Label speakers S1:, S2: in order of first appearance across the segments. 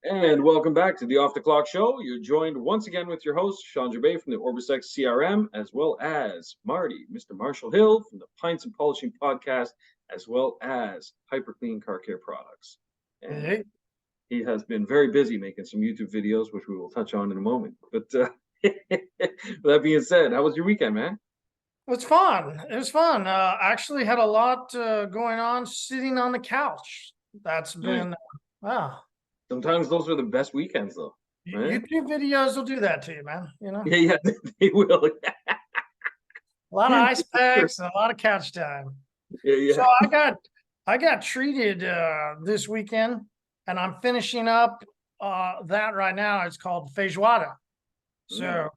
S1: And welcome back to the Off the Clock Show. You're joined once again with your host, Shawn Gervais from the OrbisX CRM, as well as Marty, Mr. Marshall Hill from the Pints and Polishing Podcast, as well as hyperClean Car Care Products. And
S2: Hey,
S1: he has been very busy making some YouTube videos, which we will touch on in a moment. But with that being said, how was your weekend, man?
S2: it was fun. It was fun. Actually had a lot going on sitting on the couch. That's
S1: Nice.
S2: been, wow.
S1: Sometimes those are the best weekends, though, right?
S2: YouTube videos will do that to you, man.
S1: Yeah, yeah, they will.
S2: A lot of ice packs and a lot of couch time.
S1: Yeah,
S2: So
S1: yeah.
S2: I got treated this weekend, and I'm finishing up that right now. It's called feijoada. So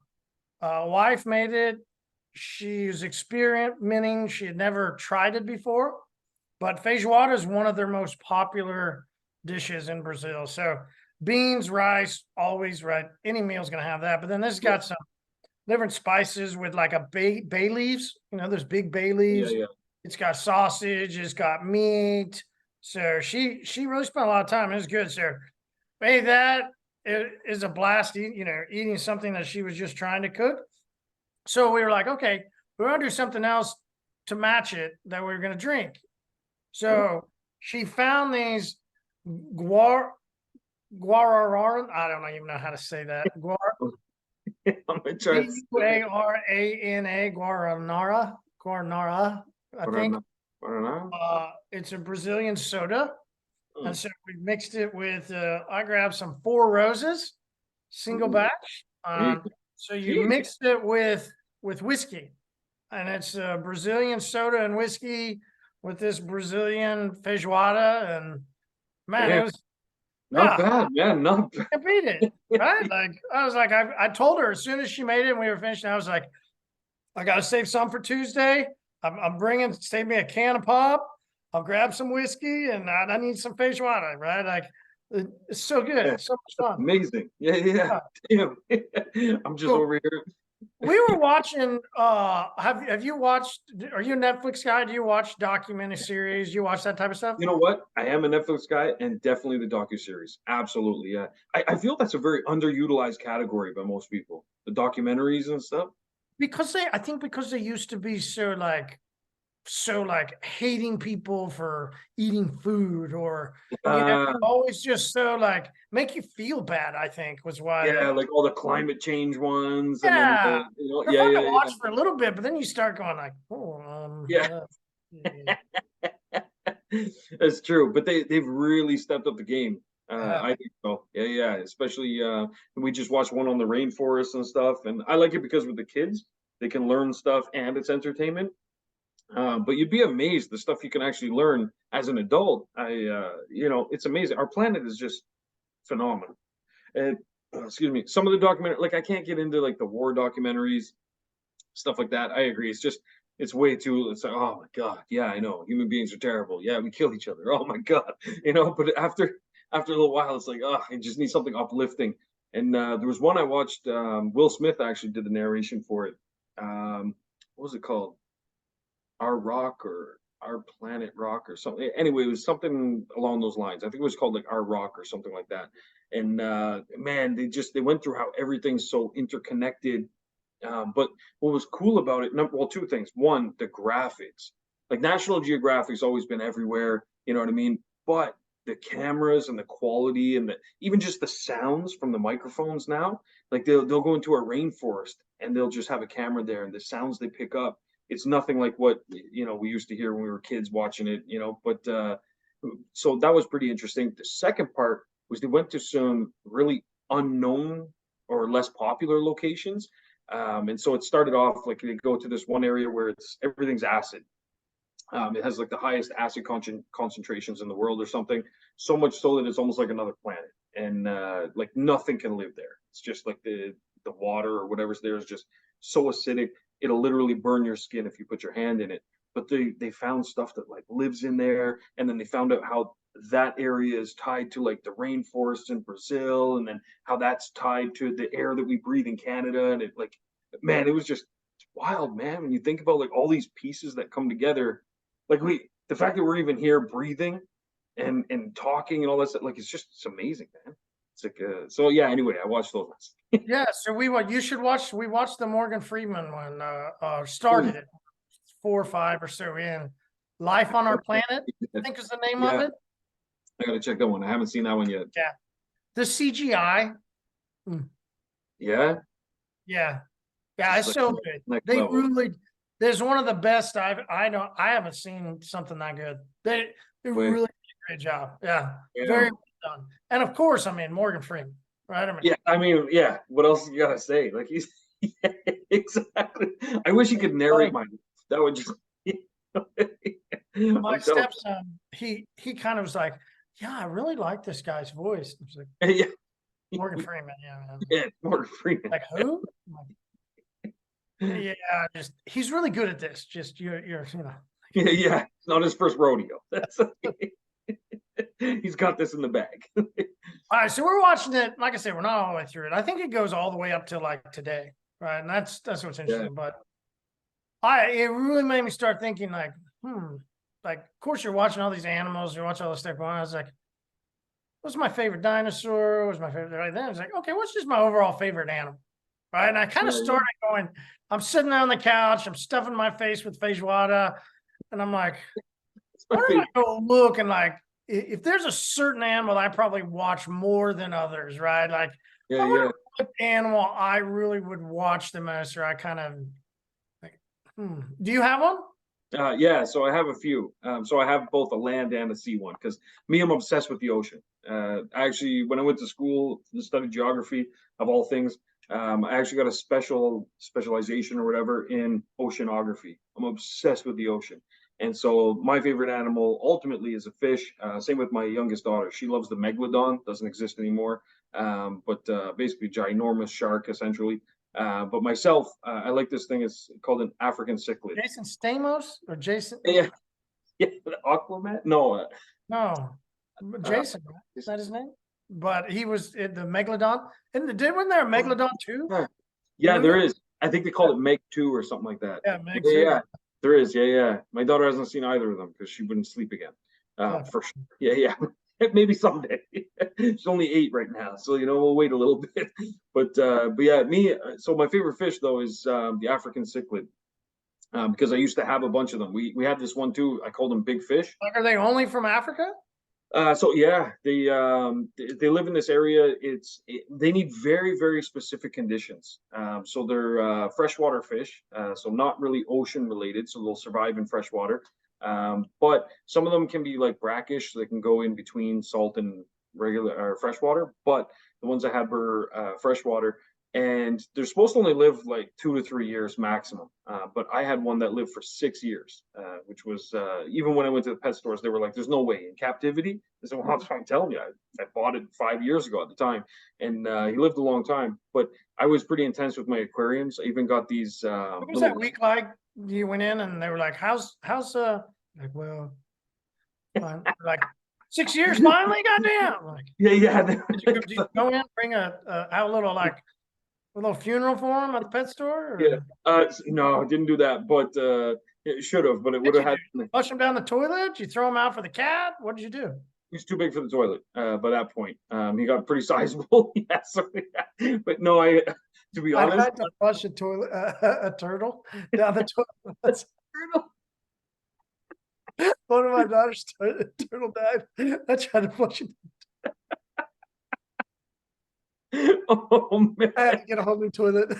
S2: wife made it. She's experimenting. She had never tried it before, but feijoada is one of their most popular dishes in Brazil. So beans, rice, always right. Any meal's gonna have that. But then this got some different spices with like a bay leaves. There's big bay
S1: Yeah,
S2: leaves.
S1: yeah.
S2: It's got sausage. It's got meat. So she really spent a lot of time. It was good. So hey, that is a blast. Eating something that she was just trying to cook. So we were like, okay, we're gonna do something else to match it that we are gonna drink. So she found these guararan. I don't even know how to say that.
S1: I'm gonna try to
S2: Guarana, guaranara, I think.
S1: Guarana.
S2: It's a Brazilian soda. And
S1: Hmm.
S2: so we mixed it with, I grabbed some Four Roses, single
S1: Ooh,
S2: batch.
S1: there you go.
S2: So you
S1: Jeez.
S2: mixed it with whiskey, and it's a Brazilian soda and whiskey with this Brazilian feijoada, and man,
S1: Damn,
S2: it was,
S1: not
S2: yeah,
S1: bad, man. Not bad.
S2: I beat it, right? Like I was like, I told her as soon as she made it and we were finished, I was like, I got to save some for Tuesday. I'm bringing, save me a can of pop. I'll grab some whiskey, and I need some feijoada, right? Like it's so
S1: Yeah,
S2: good, so much fun.
S1: amazing. Yeah, yeah.
S2: Yeah.
S1: Damn. I'm just
S2: So
S1: over here.
S2: we were watching. Have you watched? Are you a Netflix guy? Do you watch documentary series? You watch that type of stuff?
S1: You know what? I am a Netflix guy, and definitely the docuseries. Absolutely, yeah. I feel that's a very underutilized category by most people. The documentaries and stuff.
S2: Because I think because they used to be so like hating people for eating food, or
S1: Uh,
S2: always just so like make you feel bad. I think was why
S1: yeah, like all the climate change ones, and then
S2: yeah, they're
S1: yeah,
S2: fun to
S1: yeah,
S2: watch
S1: yeah,
S2: for a little bit, but then you start going like, oh,
S1: yeah.
S2: yeah.
S1: That's true, but they've really stepped up the game.
S2: Yeah.
S1: I think so. Yeah, yeah. Especially we just watched one on the rainforest and stuff, and I like it because with the kids, they can learn stuff and it's entertainment. But you'd be amazed the stuff you can actually learn as an adult. It's amazing. Our planet is just phenomenal. And excuse me, some of the documentary, like I can't get into like the war documentaries, stuff like that. I agree. It's way too. It's like, oh my god, yeah, I know. Human beings are terrible. Yeah, we kill each other. Oh my god, But after a little while, it's like, oh, I just need something uplifting. And there was one I watched. Will Smith actually did the narration for it. What was it called? Our Rock or Our Planet Rock or something. Anyway, it was something along those lines. I think it was called like Our Rock or something like that. And man, they went through how everything's so interconnected. But what was cool about it, well, two things. One, the graphics. Like National Geographic's always been everywhere, you know what I mean? But the cameras and the quality and even just the sounds from the microphones now, like they'll go into a rainforest and they'll just have a camera there, and the sounds they pick up, it's nothing like what we used to hear when we were kids watching it, But so that was pretty interesting. The second part was they went to some really unknown or less popular locations, and so it started off like they go to this one area where everything's acid. It has like the highest acid concentrations in the world or something, so much so that it's almost like another planet, and like nothing can live there. It's just like the water or whatever's there is just so acidic it'll literally burn your skin if you put your hand in it. But they found stuff that like lives in there, and then they found out how that area is tied to like the rainforest in Brazil, and then how that's tied to the air that we breathe in Canada, and it like, man, it was just wild, man. When you think about like all these pieces that come together, like the fact that we're even here breathing and talking and all that stuff, like it's amazing, man. It's like so yeah. Anyway, I watched those ones.
S2: Yeah, so you should watch. We watched the Morgan Freeman one. Started it 4 or 5 or so in. Life on Our Planet, I think is the name of
S1: Yeah,
S2: it.
S1: I gotta check that one. I haven't seen that one yet.
S2: Yeah, the CGI.
S1: Yeah,
S2: Yeah,
S1: just
S2: it's
S1: like
S2: so good.
S1: next
S2: They
S1: level.
S2: really. There's one of the best I know. I haven't seen something that good. They
S1: Wait,
S2: really did a great job. Yeah,
S1: yeah.
S2: very well done. And of course, I mean Morgan Freeman, right? I mean,
S1: Yeah, I mean, yeah. What else you gotta say? Like he's yeah, exactly. I wish he could narrate
S2: like,
S1: mine. That would just.
S2: my
S1: I'm telling
S2: stepson, he kind of was like, yeah, I really like this guy's voice. I was like,
S1: you.
S2: Morgan Freeman, yeah, man.
S1: Yeah, Morgan Freeman.
S2: Like who? I'm like, yeah, just he's really good at this. Just you're
S1: Yeah, yeah. It's not his first rodeo. That's he's got this in the bag.
S2: All right, so we're watching it. Like I said, we're not all the way through it. I think it goes all the way up to like today, right? And that's what's interesting.
S1: Yeah.
S2: But it really made me start thinking like, like of course you're watching all these animals, you watch all this stuff going on. I was like, what's my favorite dinosaur? What's my favorite? Right then, I was like, okay, what's just my overall favorite animal? Right. And I kind of started going, I'm sitting there on the couch, I'm stuffing my face with feijoada, and I'm like, what if I go look and like, if there's a certain animal that I probably watch more than others, right? Like, I wonder what animal I really would watch the most, or I kind of like, Do you have one?
S1: Yeah, so I have a few. So I have both a land and a sea one because me, I'm obsessed with the ocean. Actually, when I went to school to study geography of all things, I actually got a specialization or whatever in oceanography. I'm obsessed with the ocean. And so my favorite animal ultimately is a fish. Same with my youngest daughter. She loves the megalodon, doesn't exist anymore. But basically ginormous shark essentially. But myself, I like this thing. It's called an African cichlid.
S2: Jason Stamos or Jason?
S1: Yeah, yeah, Aquaman. No,
S2: No, Jason. Is that his name? But he was in the Megalodon. And wasn't there a Megalodon too?
S1: Yeah, there is. I think they call it Meg 2 or something like that.
S2: Yeah, Meg
S1: Yeah,
S2: 2.
S1: yeah, there is. Yeah, yeah. My daughter hasn't seen either of them because she wouldn't sleep again. For sure. Yeah, yeah. Maybe someday. She's only 8 right now, so we'll wait a little bit. But yeah, me. So my favorite fish though is the African cichlid. Because I used to have a bunch of them. We had this one too. I called them big fish.
S2: Like, are they only from Africa?
S1: So yeah, they live in this area. They need very very specific conditions. So they're freshwater fish. So not really ocean related. So they'll survive in freshwater. But some of them can be like brackish. So they can go in between salt and regular or freshwater. But the ones I had were freshwater, and they're supposed to only live like 2 to 3 years maximum. But I had one that lived for 6 years, which was even when I went to the pet stores, they were like, "There's no way in captivity." I said, "Well, that's what I'm telling you. I bought it 5 years ago at the time, and he lived a long time." But I was pretty intense with my aquariums. I even got these.
S2: What was that week like? You went in and they were like, "How's like well, fine. Like 6 years finally, goddamn!" Like,
S1: yeah.
S2: did you go in, bring a little like a little funeral for him at the pet store? Or?
S1: Yeah. No, I didn't do that, but it should have. But it would have had.
S2: Flush him down the toilet? Did you throw him out for the cat? What did you do?
S1: He's too big for the toilet by that point. He got pretty sizable. Yeah, so, yeah. But no, to be honest,
S2: I had to flush a toilet, a turtle down the toilet. One of my daughter's turtle died. I tried to flush it.
S1: Oh man,
S2: I had to get a whole new toilet.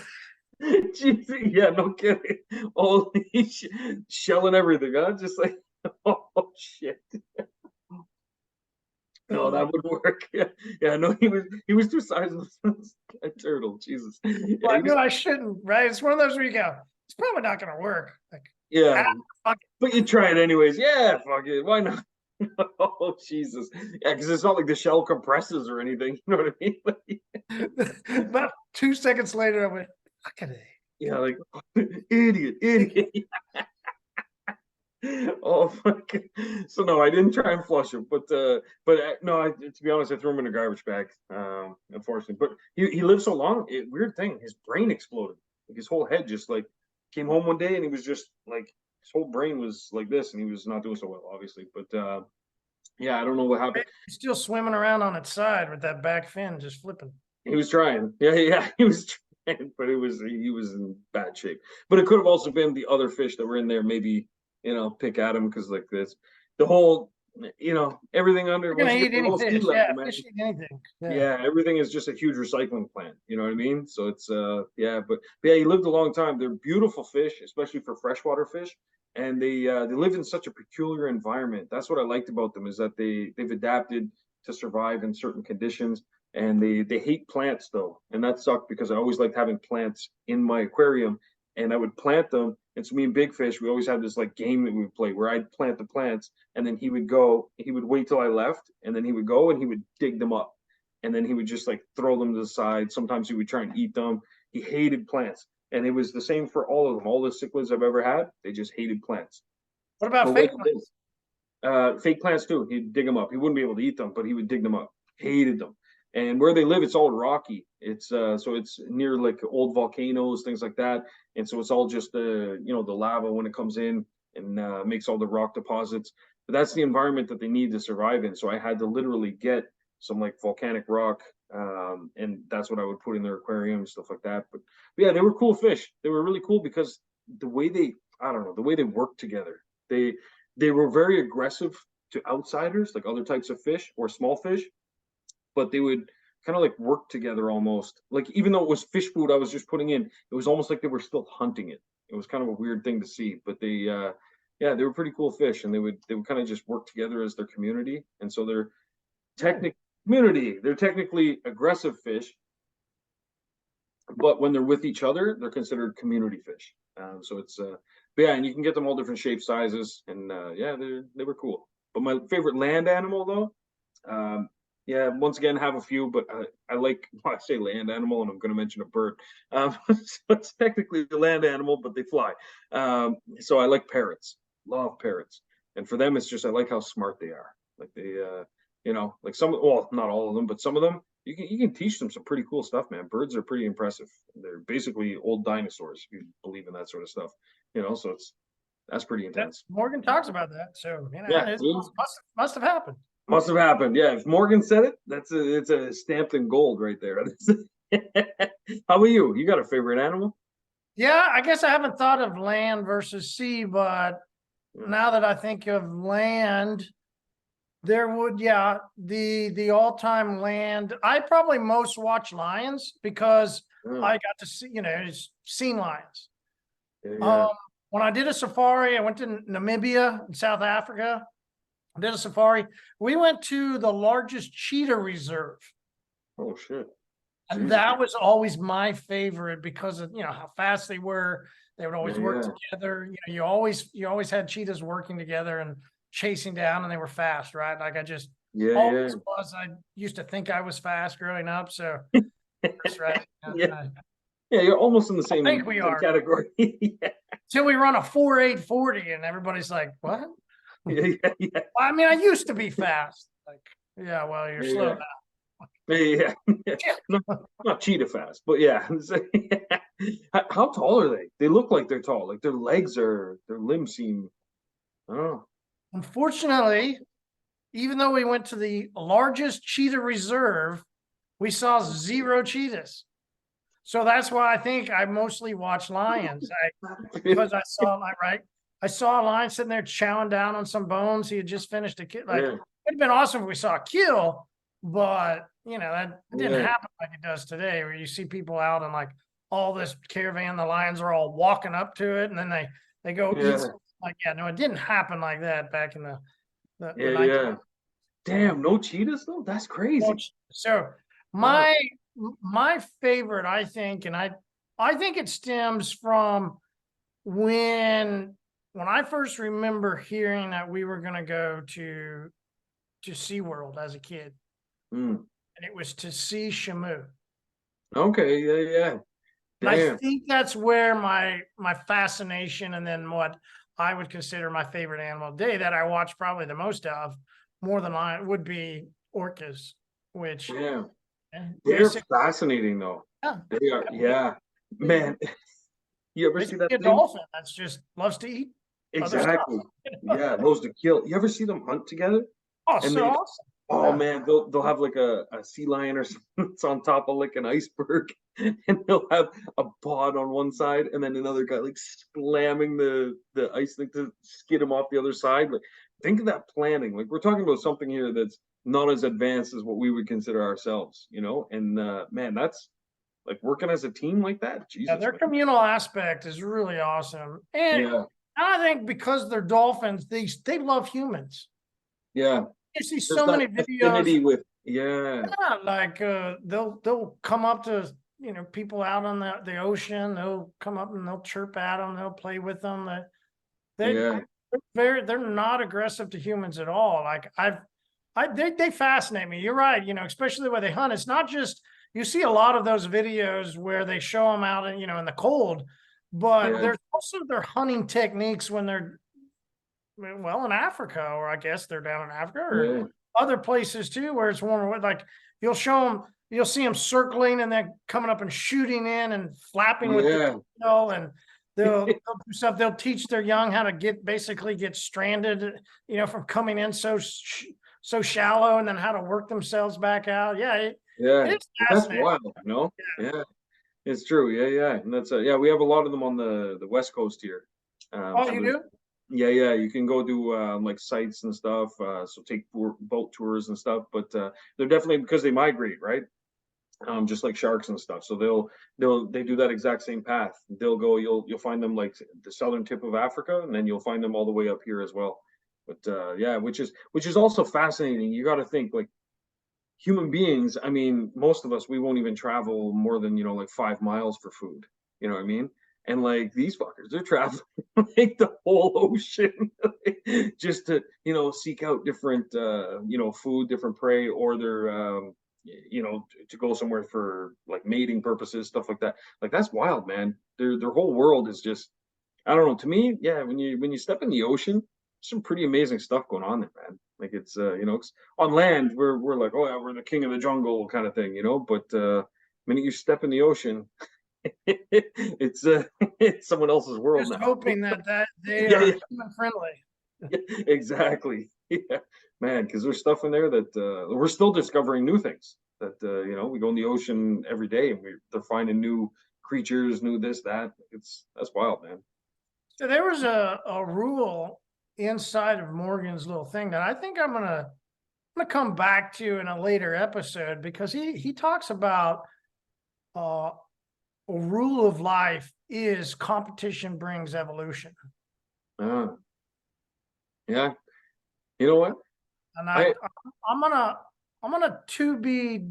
S1: Jeez, yeah, no kidding. Holy shell and everything, huh? Just like, oh shit. No, that would work. Yeah. No, he was too sizable. A turtle, Jesus.
S2: Well, I knew I shouldn't, right? It's one of those where you go, it's probably not going to work. Like,
S1: yeah, but you try it anyways. Yeah, fuck it. Why not? Oh Jesus. Yeah, because it's not like the shell compresses or anything. You know what I
S2: mean? About 2 seconds later, I went, fuck it.
S1: Yeah, like idiot. Oh fuck. So no, I didn't try and flush him, but no, to be honest, I threw him in a garbage bag, unfortunately. But he lived so long. Weird thing, his brain exploded. Like his whole head just like came home one day and he was just like his whole brain was like this, and he was not doing so well, obviously. But Yeah, I don't know what happened.
S2: It's still swimming around on its side with that back fin just flipping.
S1: He was trying. Yeah, yeah, he was trying, but he was in bad shape. But it could have also been the other fish that were in there, maybe, pick at him because like this, the whole, everything under
S2: They're
S1: once
S2: gonna
S1: you get
S2: eat any
S1: below sea
S2: fish. Yeah,
S1: level, man.
S2: fish eat anything. Yeah.
S1: Yeah, everything is just a huge recycling plant. You know what I mean? So it's yeah, but yeah, he lived a long time. They're beautiful fish, especially for freshwater fish, and they live in such a peculiar environment. That's what I liked about them is that they've adapted to survive in certain conditions, and they hate plants though, and that sucked because I always liked having plants in my aquarium, and I would plant them. And so me and Big Fish, we always had this like game that we would play where I'd plant the plants, and then he would wait till I left, and then he would go and he would dig them up, and then he would just like throw them to the side. Sometimes he would try and eat them. He hated plants, and it was the same for all of them. All the cichlids I've ever had, they just hated plants.
S2: What about
S1: But what
S2: fake
S1: he did,
S2: ones?
S1: fake plants too. He'd dig them up. He wouldn't be able to eat them, but he would dig them up. Hated them. And where they live, it's all rocky. It's so it's near like old volcanoes, things like that. And so it's all just the lava when it comes in and makes all the rock deposits. But that's the environment that they need to survive in. So I had to literally get some like volcanic rock, and that's what I would put in their aquarium, stuff like that. But yeah, they were cool fish. They were really cool because the way they, I don't know, the way they worked together. They were very aggressive to outsiders, like other types of fish or small fish, but they would kind of like work together almost. Like even though it was fish food I was just putting in, it was almost like they were still hunting it. It was kind of a weird thing to see, but yeah, they were pretty cool fish, and they would kind of just work together as their community, and so they're technic community. They're technically aggressive fish, but when they're with each other, they're considered community fish. So it's but yeah, and you can get them all different shapes, sizes, and yeah, they were cool. But my favorite land animal though, yeah, once again have a few, but I like well, I say land animal, and I'm going to mention a bird. So it's technically a land animal, but they fly. So I like parrots, love parrots, and for them, it's just I like how smart they are. Like like some, well, not all of them, but some of them, you can teach them some pretty cool stuff, man. Birds are pretty impressive. They're basically old dinosaurs, if you believe in that sort of stuff. So that's pretty intense.
S2: Morgan talks about that, so
S1: Yeah,
S2: it
S1: see?
S2: must have happened.
S1: Must have happened. Yeah, if Morgan said it, it's a stamped in gold right there. How about you? You got a favorite animal?
S2: Yeah, I guess I haven't thought of land versus sea, but now that I think of land, there would, yeah, the all-time land. I probably most watch lions because
S1: Oh,
S2: I got to see, seen lions.
S1: yeah, yeah.
S2: When I did a safari, I went to Namibia in South Africa. I did a safari. We went to the largest cheetah reserve.
S1: Oh shit.
S2: And
S1: Jesus.
S2: that was always my favorite because of how fast they were. They would always work
S1: Yeah.
S2: together. You always had cheetahs working together and chasing down, and they were fast, right? Like I just
S1: Yeah,
S2: always
S1: yeah.
S2: was. I used to think I was fast growing up, so that's right.
S1: Yeah. Yeah, you're almost in the
S2: I think
S1: same
S2: we
S1: same
S2: are.
S1: category. Yeah.
S2: Till we run a 4.840, and everybody's like, "What?"
S1: Yeah, yeah,
S2: I mean, I used to be fast. Like, yeah, well, you're
S1: yeah.
S2: slow
S1: Yeah.
S2: now.
S1: Yeah, yeah. Not cheetah fast, but yeah. How tall are they? They look like they're tall. Like their limbs seem. Oh,
S2: Unfortunately, even though we went to the largest cheetah reserve, we saw 0 cheetahs. So that's why I think I mostly watch lions. Because I saw I saw a lion sitting there chowing down on some bones. He had just finished a kill. Like
S1: yeah,
S2: it'd been awesome if we saw a kill, but that didn't
S1: yeah,
S2: happen like it does today, where you see people out and like all this caravan, the lions are all walking up to it, and then they go eat.
S1: yeah,
S2: Like no, it didn't happen like that back in the
S1: yeah,
S2: 19.
S1: yeah. Damn, no cheetahs though. That's crazy.
S2: So
S1: Wow.
S2: my favorite, I think, and I think it stems from when I first remember hearing that we were going to go to SeaWorld as a kid,
S1: Mm.
S2: and it was to see Shamu.
S1: Okay. Yeah, yeah.
S2: And I
S1: Damn.
S2: think that's where my fascination, and then what I would consider my favorite animal today that I watch probably the most of, more than I would be orcas, which
S1: Yeah. They're
S2: basically,
S1: fascinating though.
S2: yeah,
S1: They are. Yeah. Man, you ever see
S2: basically
S1: that
S2: a
S1: thing?
S2: dolphin that's just loves to eat other stuff.
S1: Exactly. Yeah, loves to kill. You ever see them hunt together?
S2: Oh,
S1: And
S2: so
S1: they,
S2: awesome.
S1: oh
S2: Yeah.
S1: man, they'll have like a sea lion or something that's on top of like an iceberg, and they'll have a pod on one side, and then another guy like slamming the ice thing to skid him off the other side. Like, think of that planning. Like, we're talking about something here that's not as advanced as what we would consider ourselves, you know? And man, that's like working as a team like that.
S2: Yeah,
S1: Jesus,
S2: their
S1: man.
S2: communal aspect is really awesome. And
S1: Yeah,
S2: I think because they're dolphins, they love humans.
S1: yeah.
S2: You see
S1: There's
S2: so
S1: that
S2: many videos,
S1: affinity with, yeah,
S2: yeah, like they'll come up to people out on the ocean. They'll come up and they'll chirp at them. They'll play with them. They
S1: yeah,
S2: they're not aggressive to humans at all. Like they fascinate me. You're right. Especially where they hunt. It's not just you see a lot of those videos where they show them out in the cold, but
S1: yeah,
S2: there's also their hunting techniques when they're well in Africa, or I guess they're down in Africa or
S1: yeah,
S2: other places too, where it's warmer. Like you'll see them circling and then coming up and shooting in and flapping with the
S1: yeah.
S2: tail, and they'll do stuff. They'll teach their young how to basically get stranded, from coming in so shallow, and then how to work themselves back out. Yeah,
S1: Yeah,
S2: it's
S1: that's
S2: fascinating.
S1: wild, you know? Yeah, it's true. Yeah, yeah. And that's yeah, we have a lot of them on the West Coast here.
S2: Oh,
S1: So
S2: you
S1: there's
S2: do?
S1: yeah, yeah, you can go do like sites and stuff, so take boat tours and stuff, but they're definitely because they migrate, right? Just like sharks and stuff. So they do that exact same path. They'll go, you'll find them like the southern tip of Africa, and then you'll find them all the way up here as well. But yeah, which is also fascinating. You got to think like human beings, I mean, most of us, we won't even travel more than, like 5 miles for food. You know what I mean? And like these fuckers, they're traveling like the whole ocean just to, seek out different, food, different prey, or they're, to go somewhere for like mating purposes, stuff like that. Like that's wild, man. Their whole world is just, I don't know. To me, yeah, when you step in the ocean, some pretty amazing stuff going on there, man. Like it's on land we're like, oh yeah, we're the king of the jungle kind of thing, but the minute you step in the ocean, it's it's someone else's world
S2: Just
S1: now.
S2: hoping that they
S1: Yeah,
S2: are
S1: yeah,
S2: human friendly.
S1: yeah, exactly. Yeah, man, because there's stuff in there that we're still discovering new things. That we go in the ocean every day and they're finding new creatures, new this that. That's wild, man.
S2: So there was a rule inside of Morgan's little thing that I think I'm gonna come back to in a later episode, because he talks about a rule of life is competition brings evolution.
S1: Uh, yeah, you know what?
S2: And
S1: I
S2: I'm gonna to be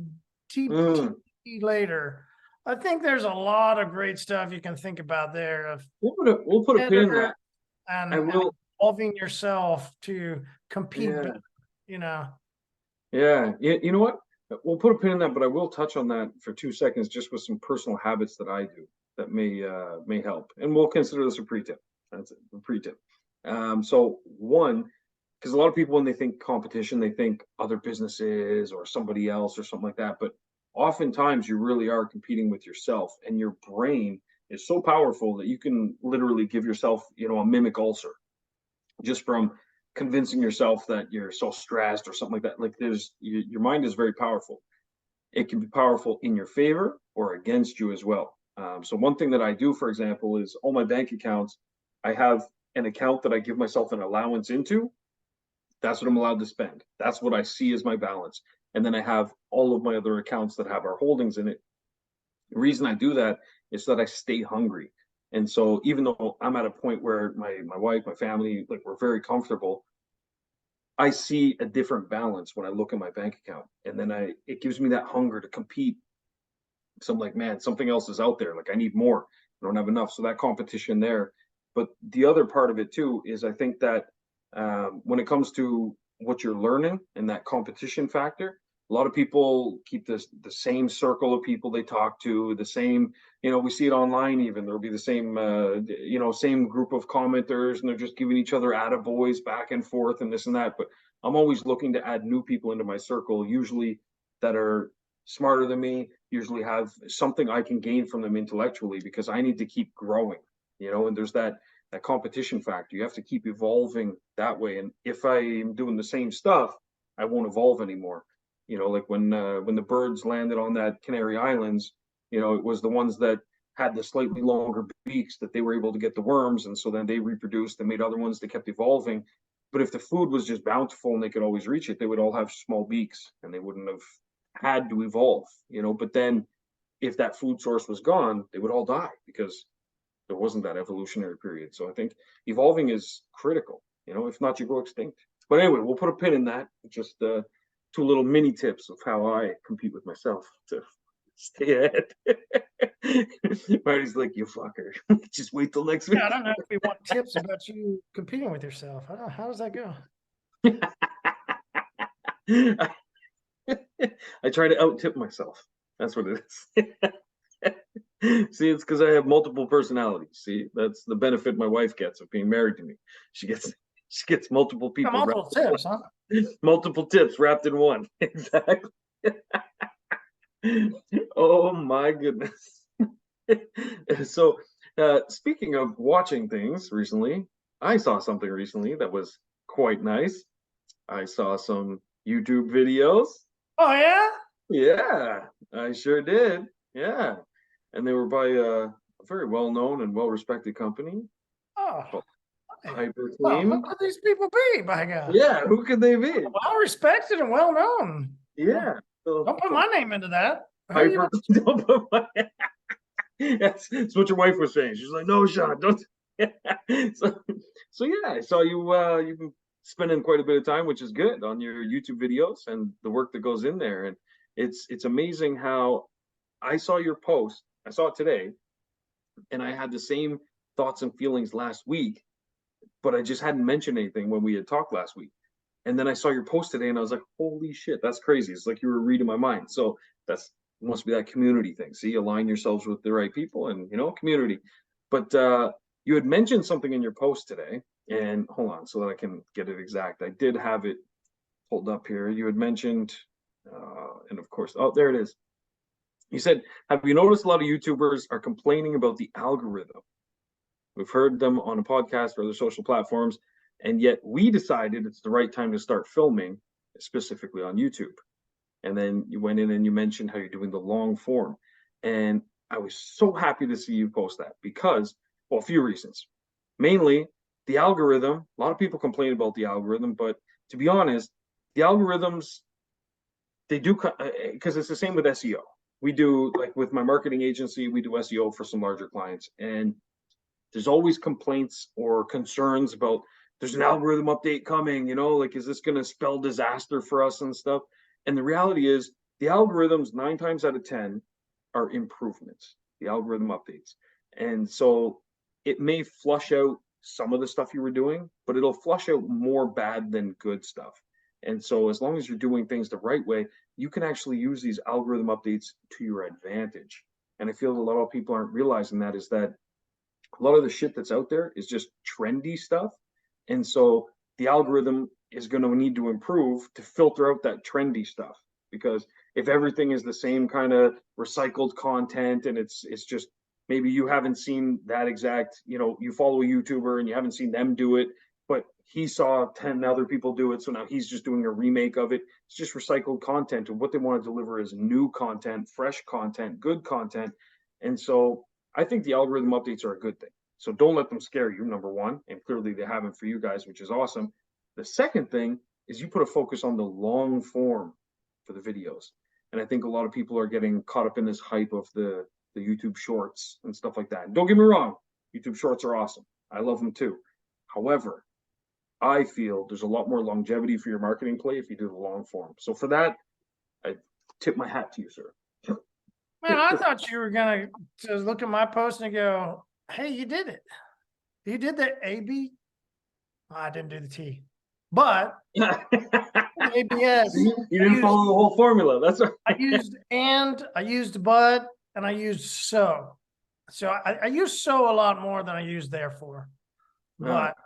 S1: mm,
S2: later. I think there's a lot of great stuff you can think about there of
S1: we'll put a pin in
S2: better
S1: that. I
S2: and
S1: will.
S2: evolving yourself to compete
S1: Yeah,
S2: better, you know.
S1: yeah. You know what? We'll put a pin in that, but I will touch on that for 2 seconds, just with some personal habits that I do that may help, and we'll consider this a pre-tip. That's it, a pre-tip. So one, because a lot of people when they think competition, they think other businesses or somebody else or something like that, but oftentimes you really are competing with yourself, and your brain is so powerful that you can literally give yourself, a mimic ulcer just from convincing yourself that you're so stressed or something like that. Like your mind is very powerful. It can be powerful in your favor or against you as well. So one thing that I do, for example, is all my bank accounts, I have an account that I give myself an allowance into. That's what I'm allowed to spend. That's what I see as my balance. And then I have all of my other accounts that have our holdings in it. The reason I do that is so that I stay hungry. And so even though I'm at a point where my wife, my family, like we're very comfortable, I see a different balance when I look at my bank account. And then it gives me that hunger to compete. So I'm like, man, something else is out there. Like I need more. I don't have enough. So that competition there. But the other part of it too is I think that when it comes to what you're learning and that competition factor, a lot of people keep the same circle of people they talk to, the same, we see it online even. There'll be the same, same group of commenters, and they're just giving each other attaboys back and forth and this and that. But I'm always looking to add new people into my circle, usually that are smarter than me, usually have something I can gain from them intellectually, because I need to keep growing, and there's that competition factor. You have to keep evolving that way. And if I'm doing the same stuff, I won't evolve anymore. You know, like when the birds landed on that Canary Islands, you know, it was the ones that had the slightly longer beaks that they were able to get the worms, and so then they reproduced and made other ones that kept evolving. But if the food was just bountiful and they could always reach it, they would all have small beaks and they wouldn't have had to evolve, you know. But then if that food source was gone, they would all die because there wasn't that evolutionary period. So I think evolving is critical, you know, if not, you go extinct. But anyway, we'll put a pin in that. Just two little mini tips of how I compete with myself to stay ahead. Marty's like, you fucker. Just wait till next week.
S2: Yeah, I don't know if we want tips about you competing with yourself. I don't know. How does that go?
S1: I try to out tip myself. That's what it is. See, it's because I have multiple personalities. See, that's the benefit my wife gets of being married to me. She gets multiple people.
S2: Multiple tips, huh?
S1: Multiple tips wrapped in one. Exactly. Oh my goodness. So, speaking of watching things recently, I saw something recently that was quite nice. I saw some YouTube videos.
S2: Oh yeah?
S1: Yeah, I sure did. Yeah. And they were by a very well-known and well-respected company
S2: Oh,
S1: called
S2: well,
S1: hyperClean.
S2: who could these people be, by God?
S1: Yeah, who could they be?
S2: Well respected and well known.
S1: Yeah. So,
S2: Don't put my name into that.
S1: hyper. Don't put my. That's what your wife was saying. She's like, "No, Shawn, don't." so, so yeah, I saw you. You've been spending quite a bit of time, which is good, on your YouTube videos and the work that goes in there. And it's amazing how I saw your post. I saw it today, and I had the same thoughts and feelings last week, but I just hadn't mentioned anything when we had talked last week. And then I saw your post today, and I was like, "Holy shit, that's crazy!" It's like you were reading my mind. So that's must be that community thing. See, align yourselves with the right people, and you know, community. But you had mentioned something in your post today, and hold on, so that I can get it exact. I did have it pulled up here. You had mentioned, and of course, oh, there it is. You said, "Have you noticed a lot of YouTubers are complaining about the algorithm? We've heard them on a podcast or other social platforms, and yet we decided it's the right time to start filming, specifically on YouTube." And then you went in and you mentioned how you're doing the long form. And I was so happy to see you post that because, well, a few reasons. Mainly, the algorithm, a lot of people complain about the algorithm, but to be honest, the algorithms, they do, because it's the same with SEO. We do, like with my marketing agency, we do SEO for some larger clients. And there's always complaints or concerns about there's an algorithm update coming, you know, like, is this going to spell disaster for us and stuff? And the reality is the algorithms 9 times out of 10 are improvements, the algorithm updates. And so it may flush out some of the stuff you were doing, but it'll flush out more bad than good stuff. And so as long as you're doing things the right way, you can actually use these algorithm updates to your advantage. And I feel a lot of people aren't realizing that, is that a lot of the shit that's out there is just trendy stuff. And so the algorithm is going to need to improve to filter out that trendy stuff. Because if everything is the same kind of recycled content, and it's just, maybe you haven't seen that exact, you know, you follow a YouTuber and you haven't seen them do it, but he saw 10 other people do it, so now he's just doing a remake of it. It's just recycled content, and what they want to deliver is new content, fresh content, good content. And so I think the algorithm updates are a good thing. So don't let them scare you, number one. And clearly they haven't for you guys, which is awesome. The second thing is you put a focus on the long form for the videos. And I think a lot of people are getting caught up in this hype of the YouTube shorts and stuff like that. And don't get me wrong, YouTube shorts are awesome. I love them too. However, I feel there's a lot more longevity for your marketing play if you do the long form. So for that, I tip my hat to you, sir.
S2: Man, I thought you were gonna just look at my post and go, "Hey, you did it. You did the AB." I didn't do the T, but ABS.
S1: You didn't follow the whole formula. That's right.
S2: I used but, and I used so. So I use so a lot more than I use therefore. But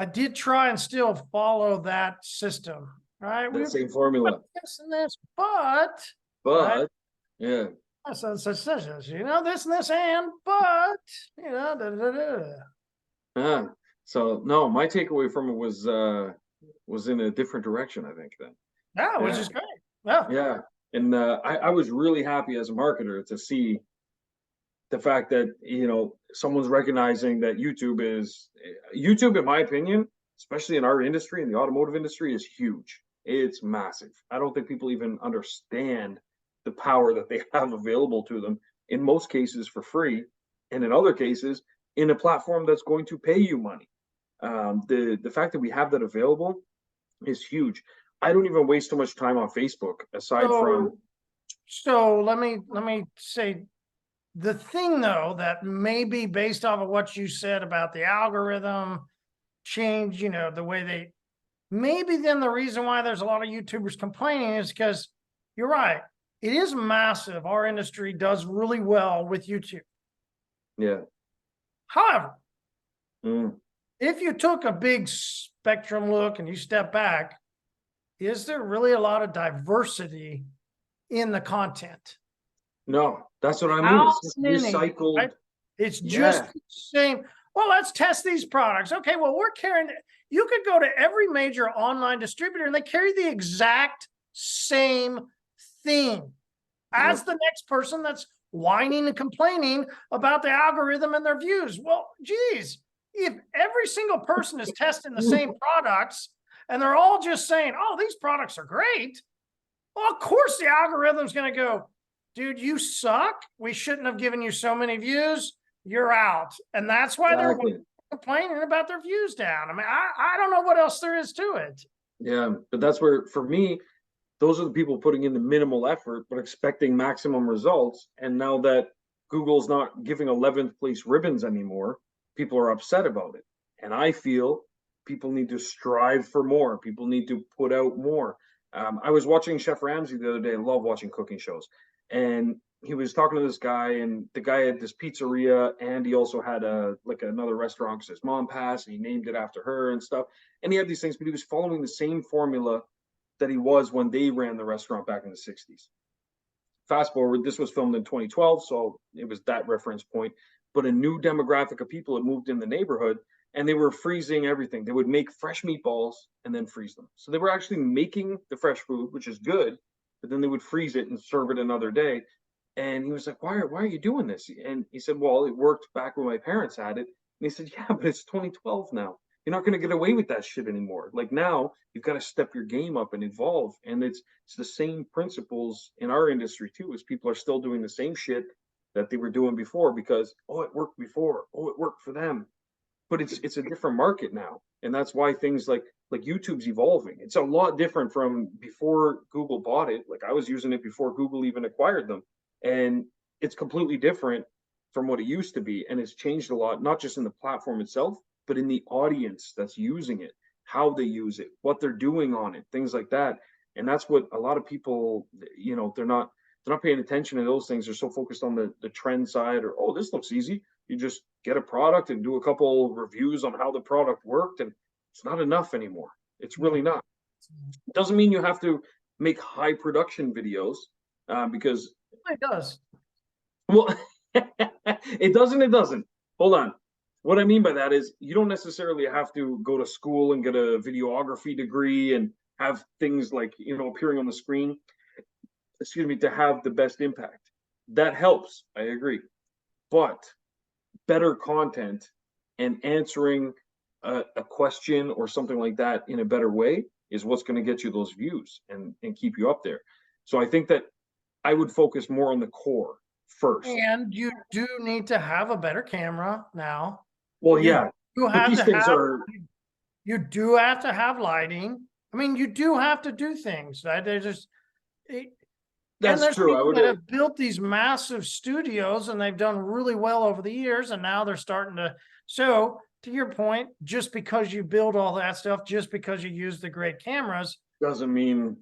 S2: I did try and still follow that system, right?
S1: The same formula.
S2: This and this, but
S1: right? Yeah.
S2: So, you know, this and this, and but, you know,
S1: So no, my takeaway from it was in a different direction, I think. Then
S2: Yeah, which
S1: Yeah.
S2: is great. Yeah.
S1: Yeah. And I was really happy as a marketer to see the fact that, someone's recognizing that YouTube, in my opinion, especially in our industry, in the automotive industry, is huge. It's massive. I don't think people even understand the power that they have available to them, in most cases for free, and in other cases in a platform that's going to pay you money. The fact that we have that available is huge. I don't even waste too much time on Facebook aside from.
S2: So let me say the thing though that may be based off of what you said about the algorithm change, the way they maybe then the reason why there's a lot of YouTubers complaining is because you're right. It is massive. Our industry does really well with YouTube.
S1: Yeah.
S2: However,
S1: Mm.
S2: if you took a big spectrum look and you step back, is there really a lot of diversity in the content?
S1: No, that's what I mean.
S2: How
S1: It's just
S2: many,
S1: recycled.
S2: right? It's just
S1: Yeah.
S2: the same. Well, let's test these products. Okay, well, we're carrying, you could go to every major online distributor and they carry the exact same thing as
S1: Yep.
S2: the next person that's whining and complaining about the algorithm and their views. Well, geez, if every single person is testing the same products and they're all just saying, oh, these products are great, well, of course the algorithm's going to go, dude, you suck. We shouldn't have given you so many views. You're out. And that's why they're
S1: Exactly.
S2: complaining about their views down. I mean, I don't know what else there is to it.
S1: Yeah, but that's where, for me, those are the people putting in the minimal effort but expecting maximum results. And now that Google's not giving 11th place ribbons anymore, people are upset about it. And I feel people need to strive for more. People need to put out more. I was watching Chef Ramsay the other day. I love watching cooking shows. And he was talking to this guy, and the guy had this pizzeria, and he also had another restaurant because his mom passed, and he named it after her and stuff. And he had these things, but he was following the same formula that he was when they ran the restaurant back in the 60s. Fast forward, this was filmed in 2012, so it was that reference point. But a new demographic of people had moved in the neighborhood, and they were freezing everything. They would make fresh meatballs and then freeze them. So they were actually making the fresh food, which is good, but then they would freeze it and serve it another day. And he was like, why are you doing this? And he said, well, it worked back when my parents had it. And he said, yeah, but it's 2012 now. You're not going to get away with that shit anymore. Like now, you've got to step your game up and evolve. And it's the same principles in our industry too, as people are still doing the same shit that they were doing before because, oh, it worked before. Oh, it worked for them. But it's a different market now. And that's why things like YouTube's evolving. It's a lot different from before Google bought it. Like I was using it before Google even acquired them. And it's completely different from what it used to be. And it's changed a lot, not just in the platform itself, but in the audience that's using it, how they use it, what they're doing on it, things like that. And that's what a lot of people, they're not paying attention to those things. They're so focused on the trend side or, oh, this looks easy. You just get a product and do a couple reviews on how the product worked. And it's not enough anymore. It's really not. It doesn't mean you have to make high production videos because
S2: It does.
S1: well, it doesn't. Hold on. What I mean by that is you don't necessarily have to go to school and get a videography degree and have things like, appearing on the screen, excuse me, to have the best impact. That helps. I agree. But better content and answering a question or something like that in a better way is what's going to get you those views and keep you up there. So I think that I would focus more on the core first.
S2: And you do need to have a better camera now.
S1: Well, yeah,
S2: You
S1: but
S2: have
S1: these
S2: to
S1: things
S2: have,
S1: are.
S2: you do have to have lighting. I mean, you do have to do things, right? They're just, and
S1: That's
S2: there's
S1: true. I
S2: people
S1: would.
S2: that have built these massive studios and they've done really well over the years, and now they're starting to. So, to your point, just because you build all that stuff, just because you use the great cameras,
S1: Doesn't mean.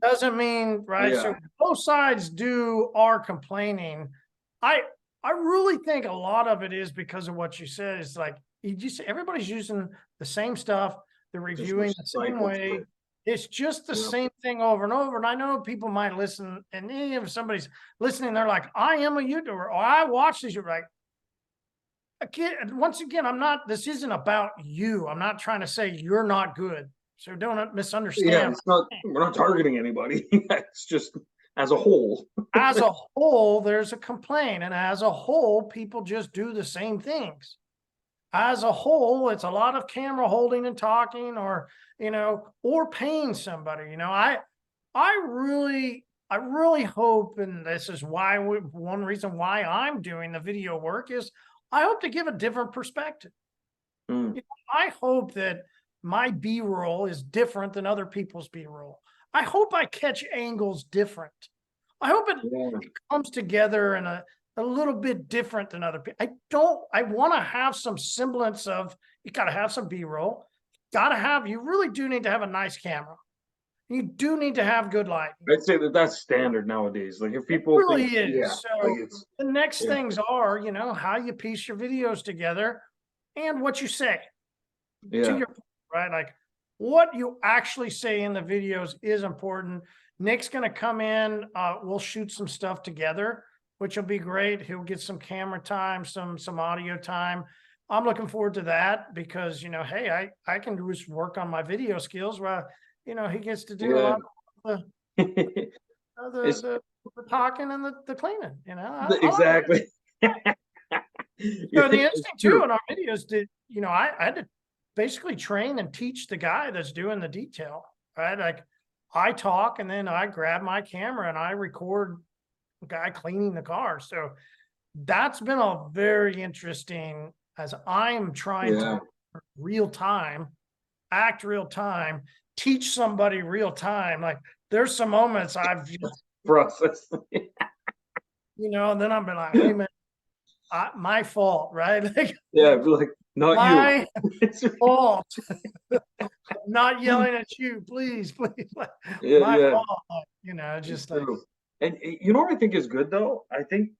S2: right?
S1: Yeah.
S2: So both sides are complaining. I really think a lot of it is because of what you said. It's like everybody's using the same stuff, they're reviewing the same way. It's just the same thing over and over. And I know people might listen, and if somebody's listening, they're like, I am a YouTuber, or I watch these. You're like, once again, this isn't about you. I'm not trying to say you're not good. So don't
S1: Yeah,
S2: misunderstand.
S1: it's not, we're not targeting anybody. It's just as a whole.
S2: As a whole, there's a complaint, and as a whole, people just do the same things. As a whole, it's a lot of camera holding and talking, or or paying somebody. I really hope, and this is why one reason why I'm doing the video work is I hope to give a different perspective.
S1: Mm,
S2: I hope that my B-roll is different than other people's B-roll. I hope I catch angles different. I hope it
S1: yeah,
S2: comes together in a little bit different than other people. I want to have some semblance of, you got to have some B-roll. You really do need to have a nice camera. You do need to have good lighting.
S1: I'd say that that's standard nowadays. Like if
S2: It
S1: people
S2: really
S1: think,
S2: is.
S1: yeah, like
S2: So
S1: it's,
S2: the next
S1: yeah,
S2: things are, how you piece your videos together and what you say to
S1: yeah,
S2: your, right? Like what you actually say in the videos is important. Nick's going to come in. We'll shoot some stuff together, which will be great. He'll get some camera time, some audio time. I'm looking forward to that because, hey, I can just work on my video skills while, he gets to do a
S1: yeah.
S2: lot of
S1: It's
S2: the talking and the cleaning, I like it.
S1: exactly.
S2: So the
S1: It's
S2: instinct too
S1: true.
S2: in our videos did, I had to basically train and teach the guy that's doing the detail, right? Like I talk and then I grab my camera and I record the guy cleaning the car. So that's been a very interesting as I'm trying to
S1: Yeah,
S2: real time, act real time, teach somebody real time. Like there's some moments I've just,
S1: process.
S2: and then I've been like, hey man, my fault, right? Like
S1: Yeah, be like, not you.
S2: my
S1: It's,
S2: fault. Not yelling at you, please, please.
S1: yeah,
S2: My
S1: yeah,
S2: fault.
S1: it's
S2: Just like,
S1: true. And you know what I think is good though? I think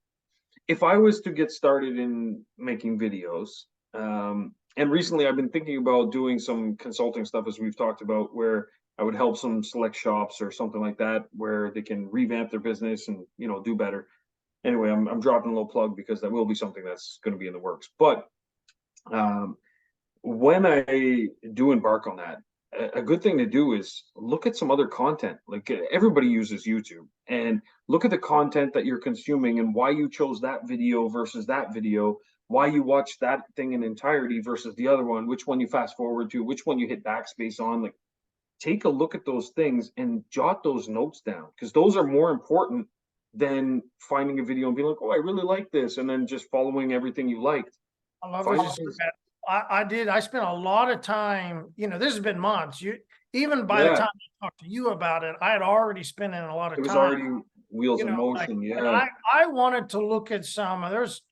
S1: if I was to get started in making videos, and recently I've been thinking about doing some consulting stuff as we've talked about, where I would help some select shops or something like that, where they can revamp their business and do better. Anyway, I'm dropping a little plug because that will be something that's going to be in the works. But um, when I do embark on that, a good thing to do is look at some other content. Like everybody uses YouTube, and look at the content that you're consuming and why you chose that video versus that video, why you watch that thing in entirety versus the other one, which one you fast forward to, which one you hit backspace on. Like take a look at those things and jot those notes down because those are more important than finding a video and being like, oh, I really like this, and then just following everything you liked.
S2: I love what
S1: Find
S2: you said,
S1: things,
S2: man. I did. I spent a lot of time, this has been months. Even by the
S1: yeah,
S2: time I talked to you about it, I had already spent in a lot
S1: it
S2: of
S1: was
S2: time,
S1: already wheels in
S2: like,
S1: motion.
S2: and
S1: Yeah.
S2: I wanted to look at there's,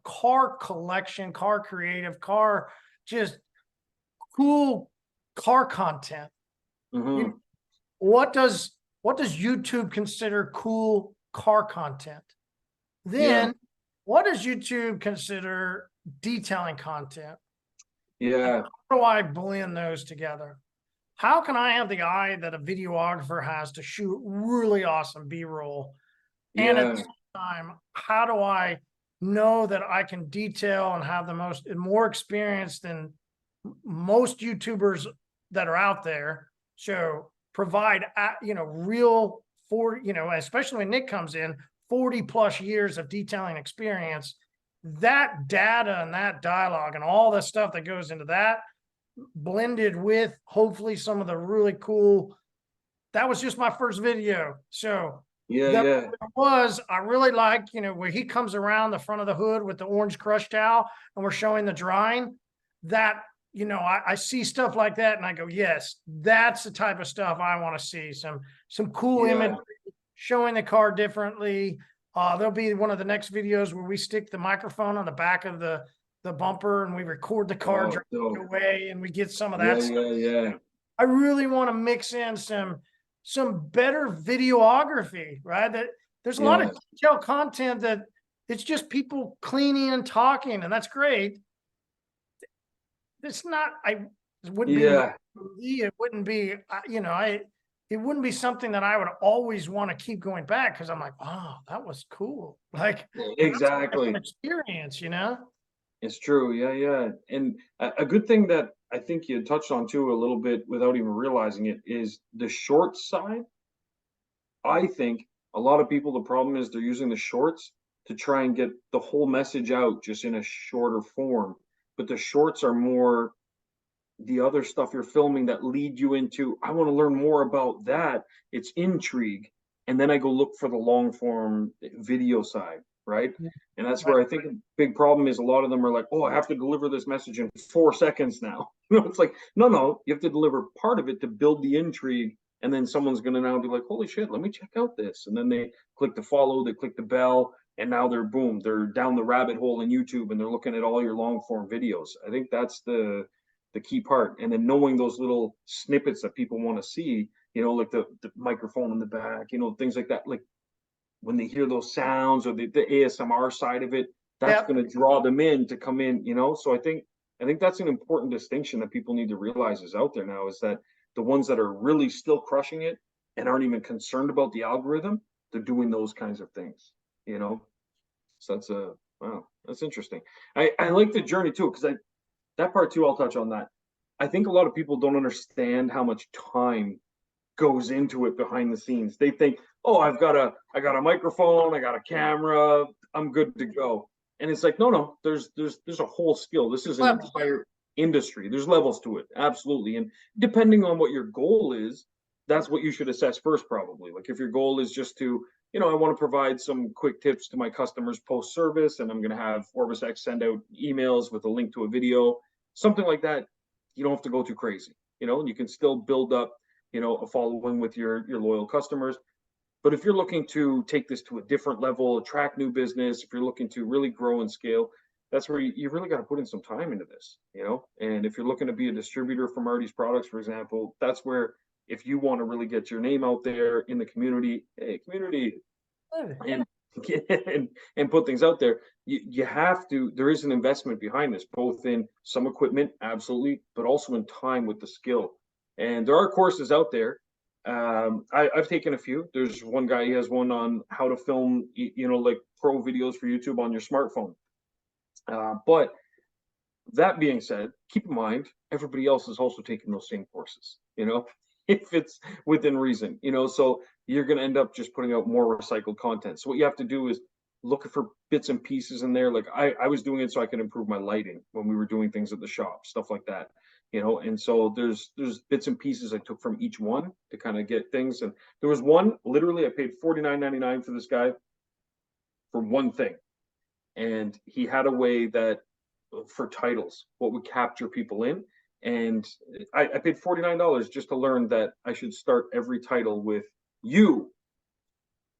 S2: car collection, car creative, car, just cool car content. You know,
S1: Hmm.
S2: what does YouTube consider cool car content?
S1: Yeah.
S2: Then what does YouTube consider detailing content? And
S1: Yeah.
S2: how do I blend those together? How can I have the eye that a videographer has to shoot really awesome B-roll? And at the
S1: Yeah.
S2: same time, how do I know that I can detail and have the most and more experience than most YouTubers that are out there? So provide, real especially when Nick comes in, 40 plus years of detailing experience, that data and that dialogue and all the stuff that goes into that blended with hopefully some of the really cool. That was just my first video. So
S1: Yeah.
S2: that
S1: Yeah.
S2: I really like, where he comes around the front of the hood with the orange crush towel and we're showing the drying that, I see stuff like that and I go, yes, that's the type of stuff I want to see. Some cool
S1: Yeah.
S2: imagery showing the car differently. There'll be one of the next videos where we stick the microphone on the back of the bumper and we record the car
S1: Oh,
S2: driving
S1: dope.
S2: away and we get some of
S1: Yeah.
S2: that.
S1: Yeah. Yeah.
S2: I really want to mix in some better videography, right? That there's a lot of
S1: Yeah.
S2: detail content that it's just people cleaning and talking, and that's great. It's not. It wouldn't be
S1: Yeah.
S2: me. It wouldn't be. It wouldn't be something that I would always want to keep going back because I'm like, wow, that was cool. Like that's an
S1: Exactly.
S2: experience,
S1: It's true. Yeah, yeah. And a good thing that I think you touched on too a little bit without even realizing it is the short side. I think a lot of people, the problem is they're using the shorts to try and get the whole message out just in a shorter form. But the shorts are more the other stuff you're filming that lead you into, I want to learn more about that. It's intrigue. And then I go look for the long form video side, right?
S2: Yeah.
S1: And that's
S2: Right.
S1: where I think a big problem is a lot of them are like, oh, I have to deliver this message in 4 seconds now. It's like, no, no, you have to deliver part of it to build the intrigue. And then someone's going to now be like, holy shit, let me check out this. And then they click the follow, they click the bell, and now they're boom, they're down the rabbit hole in YouTube and they're looking at all your long form videos. I think that's the key part. And then knowing those little snippets that people want to see, like the microphone in the back, things like that. Like when they hear those sounds or the ASMR side of it, that's
S2: Yep.
S1: going to draw them in to come in. So I think that's an important distinction that people need to realize is out there now is that the ones that are really still crushing it and aren't even concerned about the algorithm, they're doing those kinds of things. So wow, that's interesting. I like the journey too, because that part too, I'll touch on that. I think a lot of people don't understand how much time goes into it behind the scenes. They think, oh, I got a microphone, I got a camera, I'm good to go. And it's like, no, no, there's a whole skill. This is an
S2: Levels.
S1: entire industry. There's levels to it, absolutely. And depending on what your goal is, that's what you should assess first, probably. Like if your goal is just to, I want to provide some quick tips to my customers post service, and I'm going to have OrbisX send out emails with a link to a video, something like that. You don't have to go too crazy, and you can still build up, a following with your loyal customers. But if you're looking to take this to a different level, attract new business, if you're looking to really grow and scale, that's where you really got to put in some time into this. And if you're looking to be a distributor for Marty's products, for example, that's where if you want to really get your name out there in the community, hey, community, and and put things out there, you have to, there is an investment behind this, both in some equipment, absolutely, but also in time with the skill. And there are courses out there. I've taken a few. There's one guy, he has one on how to film, like pro videos for YouTube on your smartphone. But that being said, keep in mind, everybody else is also taking those same courses, if it's within reason, so you're going to end up just putting out more recycled content. So what you have to do is look for bits and pieces in there. Like I was doing it so I could improve my lighting when we were doing things at the shop, stuff like that, and so there's bits and pieces I took from each one to kind of get things. And there was one, literally, I paid $49.99 for this guy for one thing. And he had a way that for titles, what would capture people in. And I paid $49 just to learn that I should start every title with you.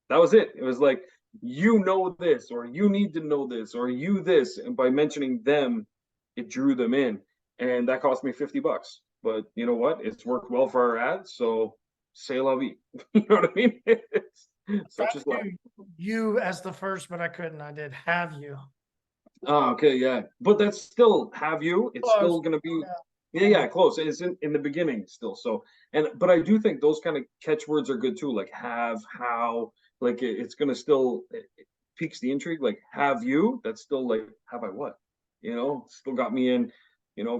S1: That was it. It was like, this, or you need to know this, or you this. And by mentioning them, it drew them in. And that cost me $50. But you know what? It's worked well for our ads. So say la vie. You know what I mean? Such as life.
S2: You as the first, but I couldn't. I did have you.
S1: Oh, okay, yeah. But that's still have you. It's
S2: Close.
S1: still gonna be yeah, close. It's in the beginning still. So but I do think those kind of catchwords are good too, like have, how, like it's gonna still it piques the intrigue. Like have you, that's still like have I what? Still got me in,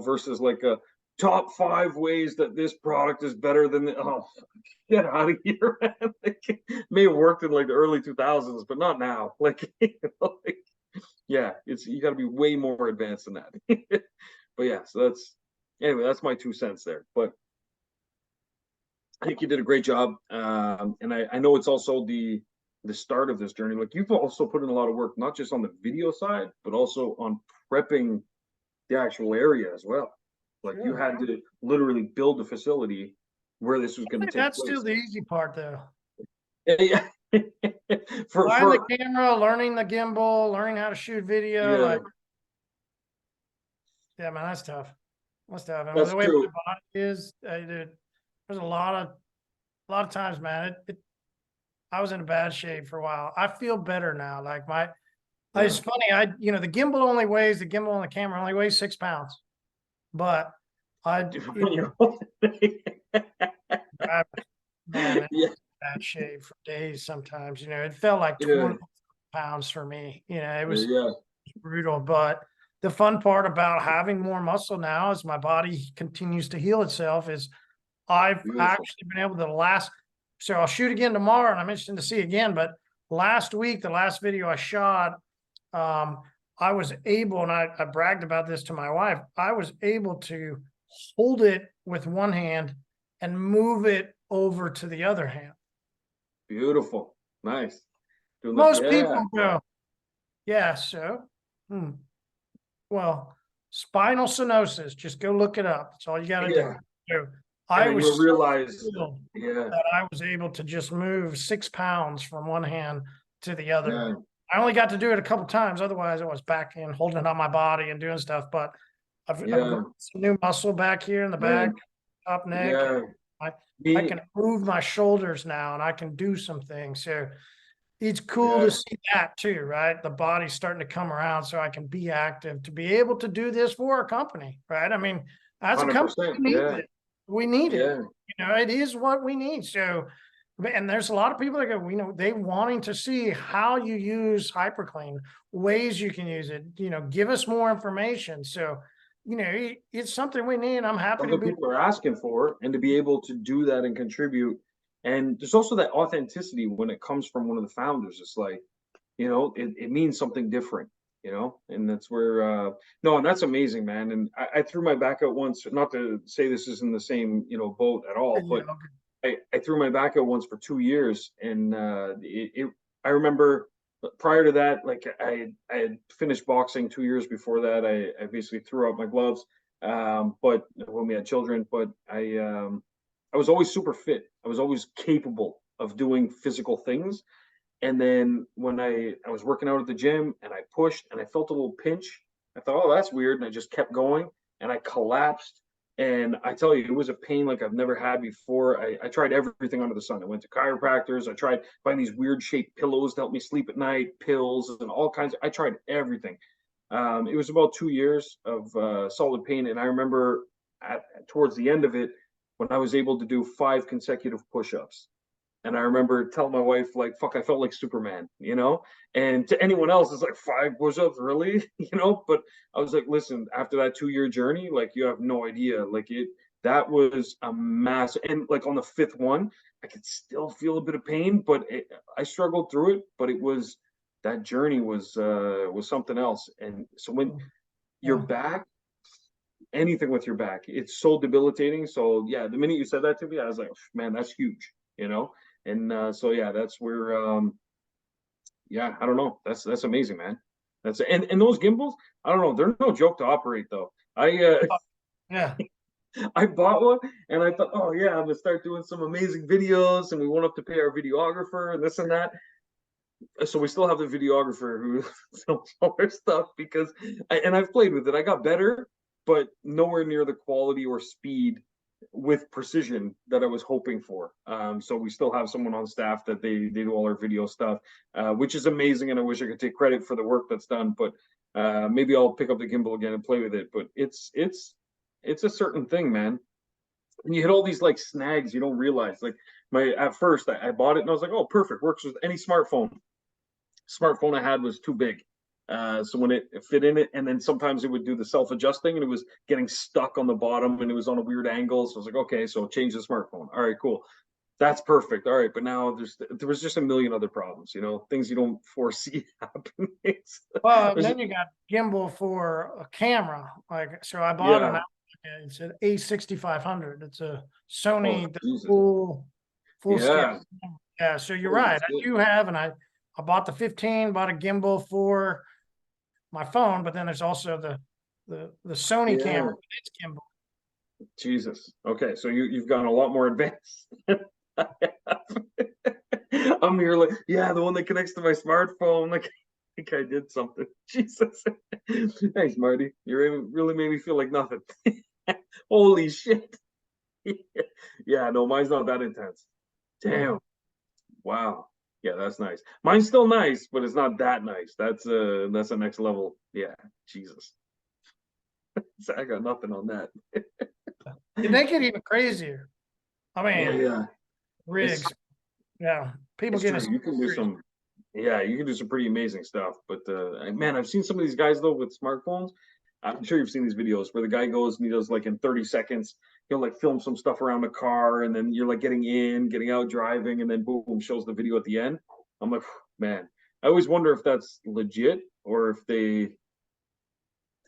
S1: versus like a top 5 ways that this product is better than oh get out of here, man. Like, may have worked in like the early 2000s, but not now. Like, like yeah, it's you got to be way more advanced than that. But yeah, so that's my 2 cents there. But I think you did a great job, and I know it's also the start of this journey. Like you've also put in a lot of work, not just on the video side, but also on prepping the actual area as well. Like you had to literally build a facility where this was going to take
S2: That's
S1: place.
S2: still the easy part, though.
S1: Yeah.
S2: Buying the camera, learning the gimbal, learning how to shoot video.
S1: Yeah,
S2: Like, yeah, man, that's tough. That's tough. And
S1: that's
S2: the way
S1: true.
S2: my body is, dude, there's a lot of times, man. I was in a bad shape for a while. I feel better now. Like it's funny. The gimbal the gimbal on the camera only weighs 6 pounds, but
S1: When you're
S2: man,
S1: yeah,
S2: bad shape for days sometimes. It felt like 20 pounds for me. It was
S1: yeah,
S2: brutal. But the fun part about having more muscle now as my body continues to heal itself is I've
S1: Beautiful.
S2: actually been able to so I'll shoot again tomorrow and I'm interested to see again, but last week, the last video I shot, I was able, and I bragged about this to my wife, I was able to hold it with one hand and move it over to the other hand.
S1: Beautiful. Nice.
S2: Most people go, yeah, so, well, spinal stenosis, just go look it up. That's all you got to do. So I was
S1: you'll realize,
S2: that I was able to just move 6 pounds from one hand to the other.
S1: Yeah.
S2: I only got to do it a couple times. Otherwise, I was back in holding it on my body and doing stuff. But I've got some new muscle back here in the back, top neck.
S1: Yeah.
S2: I can move my shoulders now, and I can do some things. So it's cool to see that too, right? The body's starting to come around, so I can be active to be able to do this for our company, right? I mean, as a company, we need it. We need it. You know, it is what we need. So, and there's a lot of people that go, you know, they wanting to see how you use hyperClean, ways you can use it, you know, give us more information. So, you know, it's something we need. I'm happy to be.
S1: People are asking for, and to be able to do that and contribute. And there's also that authenticity when it comes from one of the founders. It's like, you know, it means something different, you know, and that's where, no, and that's amazing, man. And I threw my back out once, not to say this is in the same, you know, boat at all, but I threw my back out once for 2 years. And I remember prior to that, like I had finished boxing 2 years before that. I basically threw out my gloves, but when we had children, but I was always super fit. I was always capable of doing physical things. And then when I was working out at the gym and I pushed and I felt a little pinch, I thought, oh, that's weird. And I just kept going and I collapsed. And I tell you, it was a pain like I've never had before. I tried everything under the sun. I went to chiropractors. I tried finding these weird shaped pillows to help me sleep at night, pills and all kinds I tried everything. It was about 2 years of solid pain. And I remember towards the end of it, when I was able to do 5 consecutive push-ups. And I remember telling my wife, like, fuck, I felt like Superman, you know? And to anyone else, it's like 5 push-ups, really? You know? But I was like, listen, after that 2-year journey, like, you have no idea. Like, that was a massive, and like on the 5th one, I could still feel a bit of pain, but I struggled through it. But that journey was something else. And so when you're back, anything with your back, it's so debilitating. So yeah, the minute you said that to me, I was like, man, that's huge, you know? And so yeah, that's where yeah, I don't know, that's amazing, man. That's and those gimbals, I don't know, they're no joke to operate though.
S2: Yeah,
S1: I bought one and I thought, oh yeah, I'm gonna start doing some amazing videos, and we went up to pay our videographer and this and that. So we still have the videographer who films all our stuff because I've played with it. I got better, but nowhere near the quality or speed with precision that I was hoping for. So we still have someone on staff that they do all our video stuff, which is amazing. And I wish I could take credit for the work that's done, but maybe I'll pick up the gimbal again and play with it. But it's a certain thing, man. And you hit all these like snags you don't realize. Like at first I bought it and I was like, oh, perfect, works with any smartphone. Smartphone I had was too big. So when it fit in it, and then sometimes it would do the self-adjusting and it was getting stuck on the bottom and it was on a weird angle. So I was like, okay, so change the smartphone. All right, cool. That's perfect. All right. But now there was just a million other problems, you know, things you don't foresee happening.
S2: Well, then you got gimbal for a camera. Like, so I bought it's an A6500. It's a Sony full scale. Yeah. So you're right. I do have, and I bought the 15, bought a gimbal for my phone, but then there's also the Sony camera, its gimbal.
S1: Jesus. Okay, so you've gotten a lot more advanced. I'm here like, yeah, the one that connects to my smartphone. Like, I think I did something. Jesus. Thanks, Marty. You really made me feel like nothing. Holy shit. Yeah, no, mine's not that intense. Damn. Wow. Yeah, that's nice. Mine's still nice, but it's not that nice. That's a next level. Yeah, Jesus. I got nothing on that.
S2: You make it even crazier. I mean, rigs. Yeah, people get
S1: you can do some Yeah, you can do some pretty amazing stuff. But man, I've seen some of these guys though with smartphones. I'm sure you've seen these videos where the guy goes and he does like in 30 seconds, he'll like film some stuff around the car, and then you're like getting in, getting out, driving, and then boom, shows the video at the end. I'm like, man, I always wonder if that's legit or if they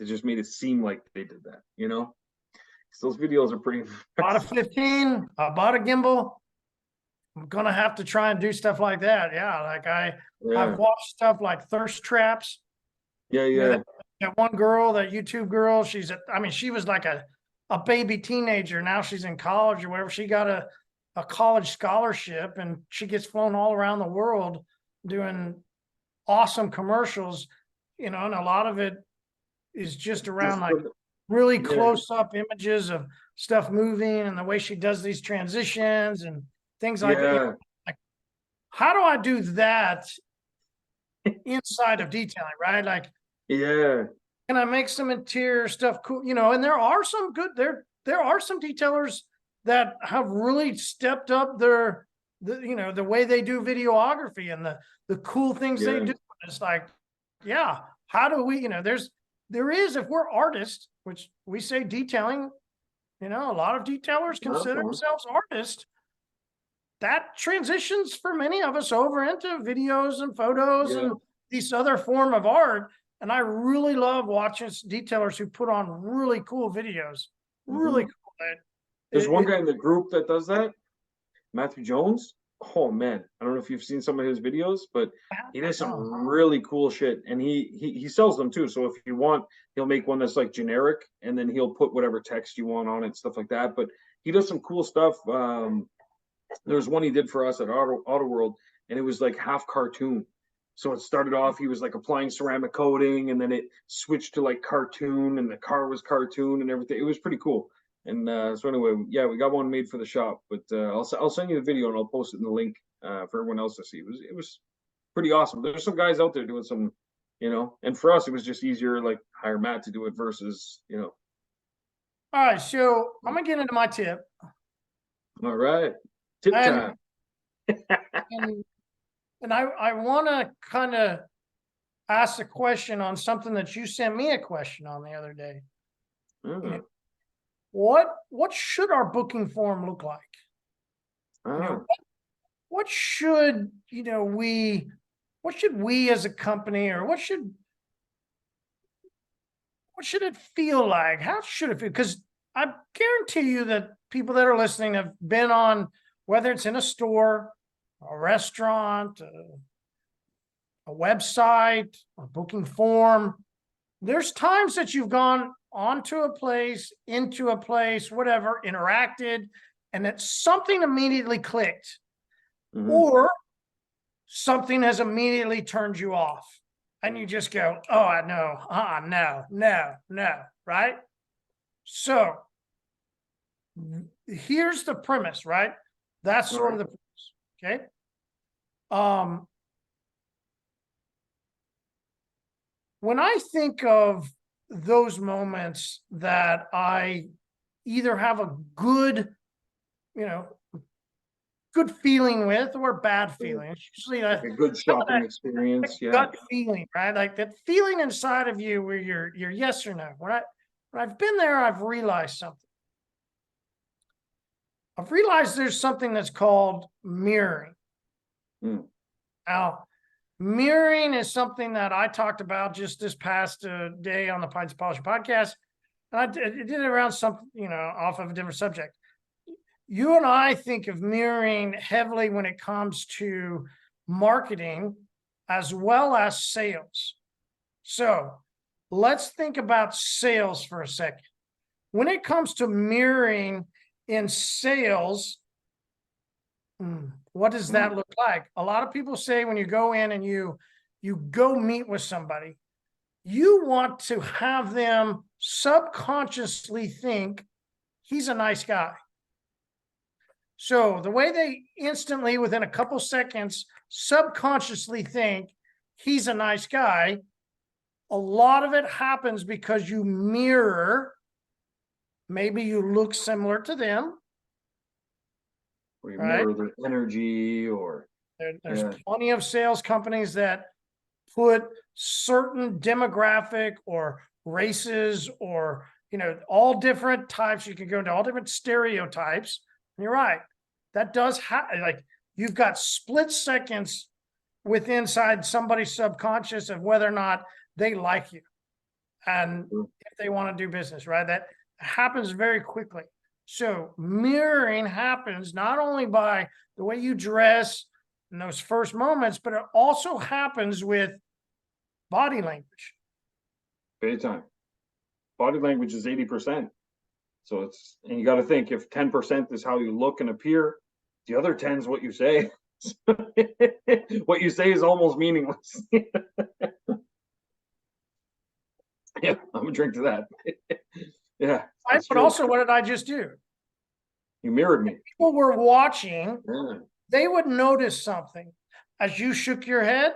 S1: just made it seem like they did that, you know? 'Cause those videos are pretty
S2: Bought a 15, I bought a gimbal. I'm gonna have to try and do stuff like that. Yeah, like I've
S1: yeah,
S2: watched stuff like thirst traps.
S1: yeah,
S2: You know,
S1: yeah.
S2: that one girl, that YouTube girl, I mean, she was like a baby teenager. Now she's in college or whatever. She got a college scholarship and she gets flown all around the world doing awesome commercials, and a lot of it is just around
S1: Just
S2: like
S1: for
S2: really
S1: yeah,
S2: close up images of stuff moving and the way she does these transitions and things like that.
S1: yeah,
S2: Like, how do I do that inside of detailing, right? Like,
S1: yeah.
S2: can I make some interior stuff cool? And there are some there are some detailers that have really stepped up the way they do videography and the cool things they
S1: Yeah,
S2: do. It's like, yeah, how do we, there is, if we're artists, which we say detailing, a lot of detailers
S1: that's
S2: consider
S1: fun.
S2: themselves artists. That transitions for many of us over into videos and photos
S1: Yeah.
S2: and these other form of art. And I really love watching detailers who put on really cool videos. Really
S1: Hmm.
S2: cool.
S1: There's
S2: It,
S1: one
S2: it,
S1: guy in the group that does that, Matthew Jones. Oh man, I don't know if you've seen some of his videos, but he does some
S2: oh,
S1: really cool shit, and he sells them too. So if you want, he'll make one that's like generic, and then he'll put whatever text you want on it, stuff like that. But he does some cool stuff. There was one he did for us at Auto World, and it was like half cartoon. So it started off, he was like applying ceramic coating, and then it switched to like cartoon, and the car was cartoon and everything. It was pretty cool. And so anyway, yeah, we got one made for the shop, but I'll send you the video and I'll post it in the link for everyone else to see. It was pretty awesome. There's some guys out there doing some, and for us it was just easier, like hire Matt to do it versus.
S2: all right. So I'm going to get into my tip.
S1: All right, tip
S2: And,
S1: time.
S2: and, and I want to kind of ask a question on something that you sent me a question on the other day. You know,
S1: Ah,
S2: what should our booking form look like? You
S1: ah,
S2: know, what should we as a company, or what should it feel like? How should it feel? Because I guarantee you that people that are listening have been on, whether it's in a store, a restaurant, a website, a booking form. There's times that you've gone onto a place, into a place, whatever, interacted, and that something immediately clicked,
S1: mhm.
S2: or something has immediately turned you off. And you just go, oh, I know. No, no, no. Right. So here's the premise, right? That's
S1: All
S2: sort
S1: right.
S2: of the premise. Okay. Um, when I think of those moments that I either have a good, you know, good feeling with or bad feeling, it's usually
S1: Like a good
S2: some of
S1: shopping
S2: that
S1: experience. Yeah.
S2: gut feeling, right? Like that feeling inside of you where you're yes or no. When I've been there, I've realized something. I've realized there's something that's called mirroring.
S1: Mm.
S2: Now, mirroring is something that I talked about just this past day on the Pints Polish podcast. And I did it around something, off of a different subject. You and I think of mirroring heavily when it comes to marketing as well as sales. So let's think about sales for a second. When it comes to mirroring in sales, what does that
S1: Mm.
S2: look like? A lot of people say when you go in and you go meet with somebody, you want to have them subconsciously think he's a nice guy. So the way they instantly, within a couple seconds, subconsciously think he's a nice guy, a lot of it happens because you mirror. Maybe you look similar to them,
S1: Or you
S2: right?
S1: mirror their energy or.
S2: There's
S1: Yeah.
S2: plenty of sales companies that put certain demographic or races or, all different types. You can go into all different stereotypes. And you're right. That does like you've got split seconds inside somebody's subconscious of whether or not they like you and if they want to do business, right? That happens very quickly. So mirroring happens not only by the way you dress in those first moments, but it also happens with body language.
S1: Big time. Body language is 80%. So and you got to think, if 10% is how you look and appear, the other 10 is what you say. What you say is almost meaningless. Yeah, I'm gonna drink to that. Yeah.
S2: Right? But also, what did I just do?
S1: You mirrored me.
S2: People were watching,
S1: Yeah.
S2: they would notice something. As you shook your head,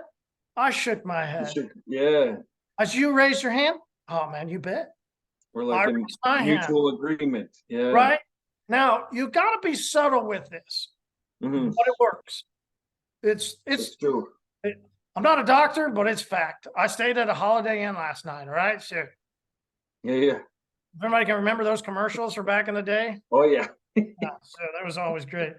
S2: I shook my head.
S1: Yeah.
S2: As you raised your hand, oh man, you bet.
S1: We're like in mutual agreement. Yeah.
S2: Right? Now, you got to be subtle with this, but it works. It's
S1: true.
S2: I'm not a doctor, but it's fact. I stayed at a Holiday Inn last night, all right? So
S1: yeah.
S2: Everybody can remember those commercials from back in the day?
S1: Oh, yeah.
S2: Yeah, so that was always great.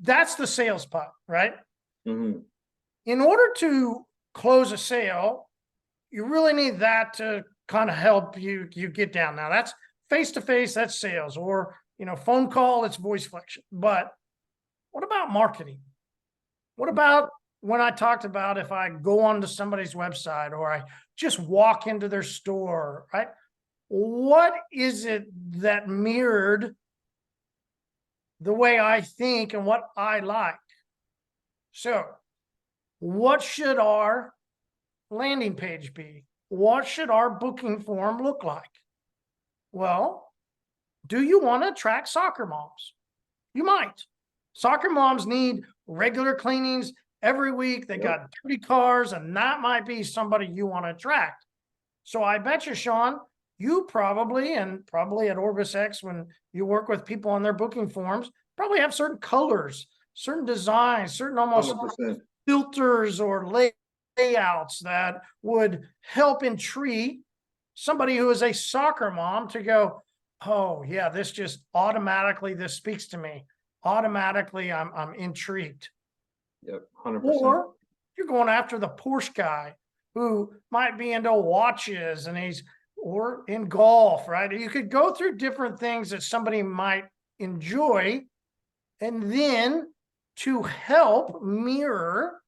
S2: That's the sales part, right? In order to close a sale, you really need that to kind of help you get down. Now that's face-to-face, that's sales, or phone call, it's voice flexion. But what about marketing? What about when I talked about if I go onto somebody's website or I just walk into their store, right? What is it that mirrored the way I think and what I like? So what should our landing page be? What should our booking form look like? Well, do you want to attract soccer moms? You might. Soccer moms need regular cleanings every week. They got dirty cars, and that might be somebody you want to attract. So I bet you, Shawn, you probably at OrbisX, when you work with people on their booking forms, probably have certain colors, certain designs, certain almost
S1: 100%.
S2: filters or layouts that would help entreat somebody who is a soccer mom to go, oh yeah, this speaks to me. Automatically, I'm intrigued.
S1: Yep, 100%.
S2: Or you're going after the Porsche guy who might be into watches and or in golf, right? You could go through different things that somebody might enjoy, and then to help mirror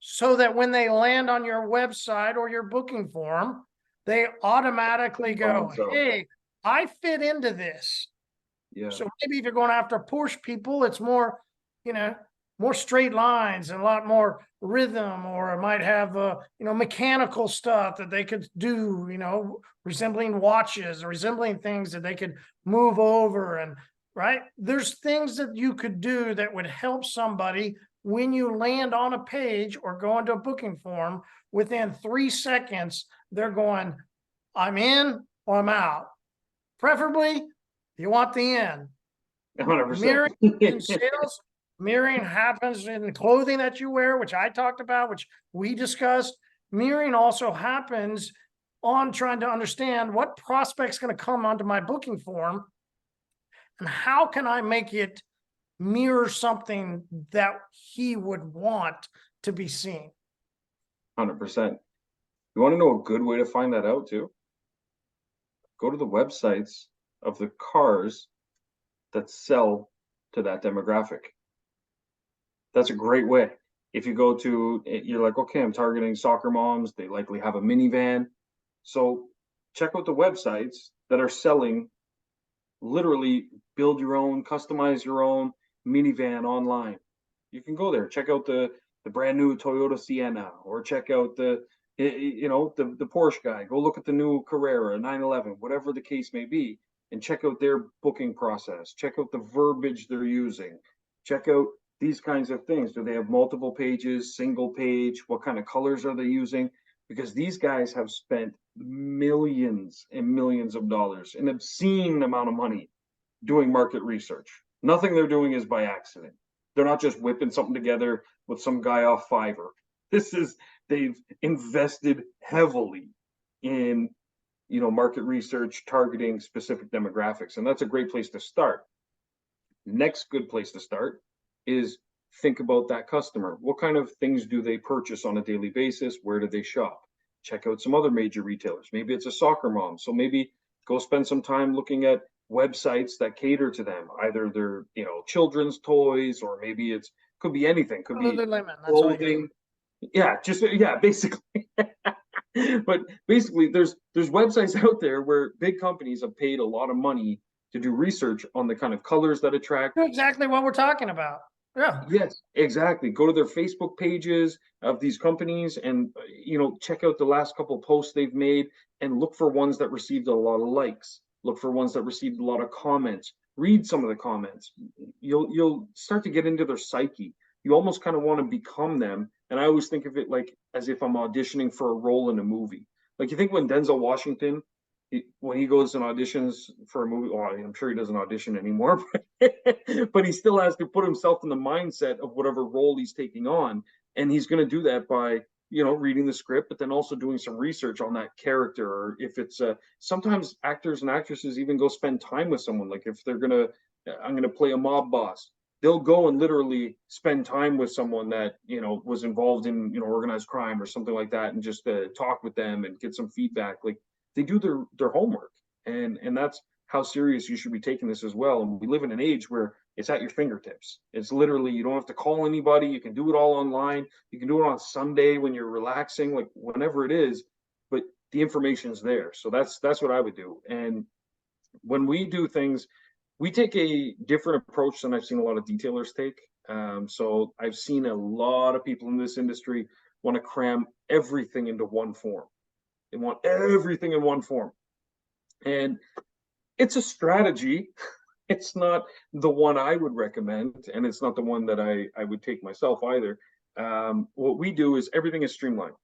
S2: so that when they land on your website or your booking form, they automatically go, hey, I fit into this. Yeah. So maybe if you're going after Porsche people, it's more, more straight lines and a lot more rhythm, or it might have, mechanical stuff that they could do, resembling watches or resembling things that they could move over. And right, there's things that you could do that would help somebody when you land on a page or go into a booking form. Within 3 seconds, they're going, I'm in or I'm out. Preferably, you want the end.
S1: 100%.
S2: Mirroring in sales, mirroring happens in the clothing that you wear, which I talked about, which we discussed. Mirroring also happens on trying to understand what prospect's going to come onto my booking form and how can I make it mirror something that he would want to be seen.
S1: 100%. You want to know a good way to find that out too? Go to the websites of the cars that sell to that demographic. That's a great way. If you go to, you're like, okay, I'm targeting soccer moms. They likely have a minivan. So check out the websites that are selling, literally build your own, customize your own minivan online. You can go there, check out the brand new Toyota Sienna, or check out the Porsche guy. Go look at the new Carrera, 911, whatever the case may be, and check out their booking process. Check out the verbiage they're using. Check out these kinds of things. Do they have multiple pages, single page? What kind of colors are they using? because these guys have spent millions and millions of dollars, an obscene amount of money doing market research. Nothing they're doing is by accident. They're not just whipping something together with some guy off Fiverr. They've invested heavily in market research, targeting specific demographics, and that's a great place to start. Next good place to start is think about that customer. What kind of things do they purchase on a daily basis? Where do they shop? Check out some other major retailers. Maybe it's a soccer mom, so maybe go spend some time looking at websites that cater to them. Either they're children's toys, or maybe could be anything. Could be
S2: Lululemon, that's all you
S1: clothing. Yeah, basically. But basically, there's websites out there where big companies have paid a lot of money to do research on the kind of colors that attract.
S2: exactly what we're talking about. Yeah.
S1: Yes, exactly. Go to their Facebook pages of these companies and check out the last couple posts they've made and look for ones that received a lot of likes. Look for ones that received a lot of comments. Read some of the comments. You'll start to get into their psyche. You almost kind of want to become them. And I always think of it like as if I'm auditioning for a role in a movie. Like, you think when Denzel Washington, when he goes and auditions for a movie, well, I'm sure he doesn't audition anymore, but he still has to put himself in the mindset of whatever role he's taking on. And he's going to do that by, reading the script, but then also doing some research on that character. Or if it's sometimes actors and actresses even go spend time with someone. Like, if I'm going to play a mob boss, they'll go and literally spend time with someone that was involved in organized crime or something like that, and just talk with them and get some feedback. Like, they do their homework, and that's how serious you should be taking this as well. And we live in an age where it's at your fingertips. It's literally, you don't have to call anybody. You can do it all online. You can do it on Sunday when you're relaxing, like whenever it is, but the information's there. So that's what I would do. And when we do things, we take a different approach than I've seen a lot of detailers take. So I've seen a lot of people in this industry want to cram everything into one form. They want everything in one form. And it's a strategy. It's not the one I would recommend, and it's not the one that I would take myself either. What we do is everything is streamlined.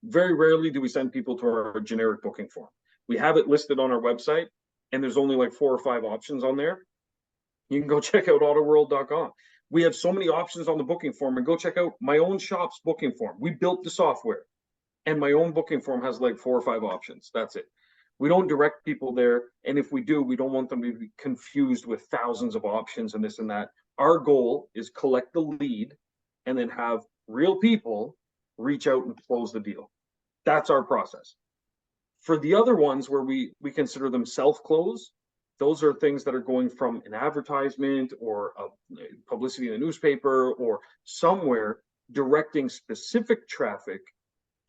S1: Very rarely do we send people to our generic booking form. We have it listed on our website, and there's only like 4 or 5 options on there. You can go check out autoworld.com. We have so many options on the booking form, and go check out my own shop's booking form. We built the software, and my own booking form has like 4 or 5 options. That's it. We don't direct people there. And if we do, we don't want them to be confused with thousands of options and this and that. Our goal is collect the lead and then have real people reach out and close the deal. That's our process. For the other ones where we consider them self-close, those are things that are going from an advertisement or a publicity in the newspaper or somewhere, directing specific traffic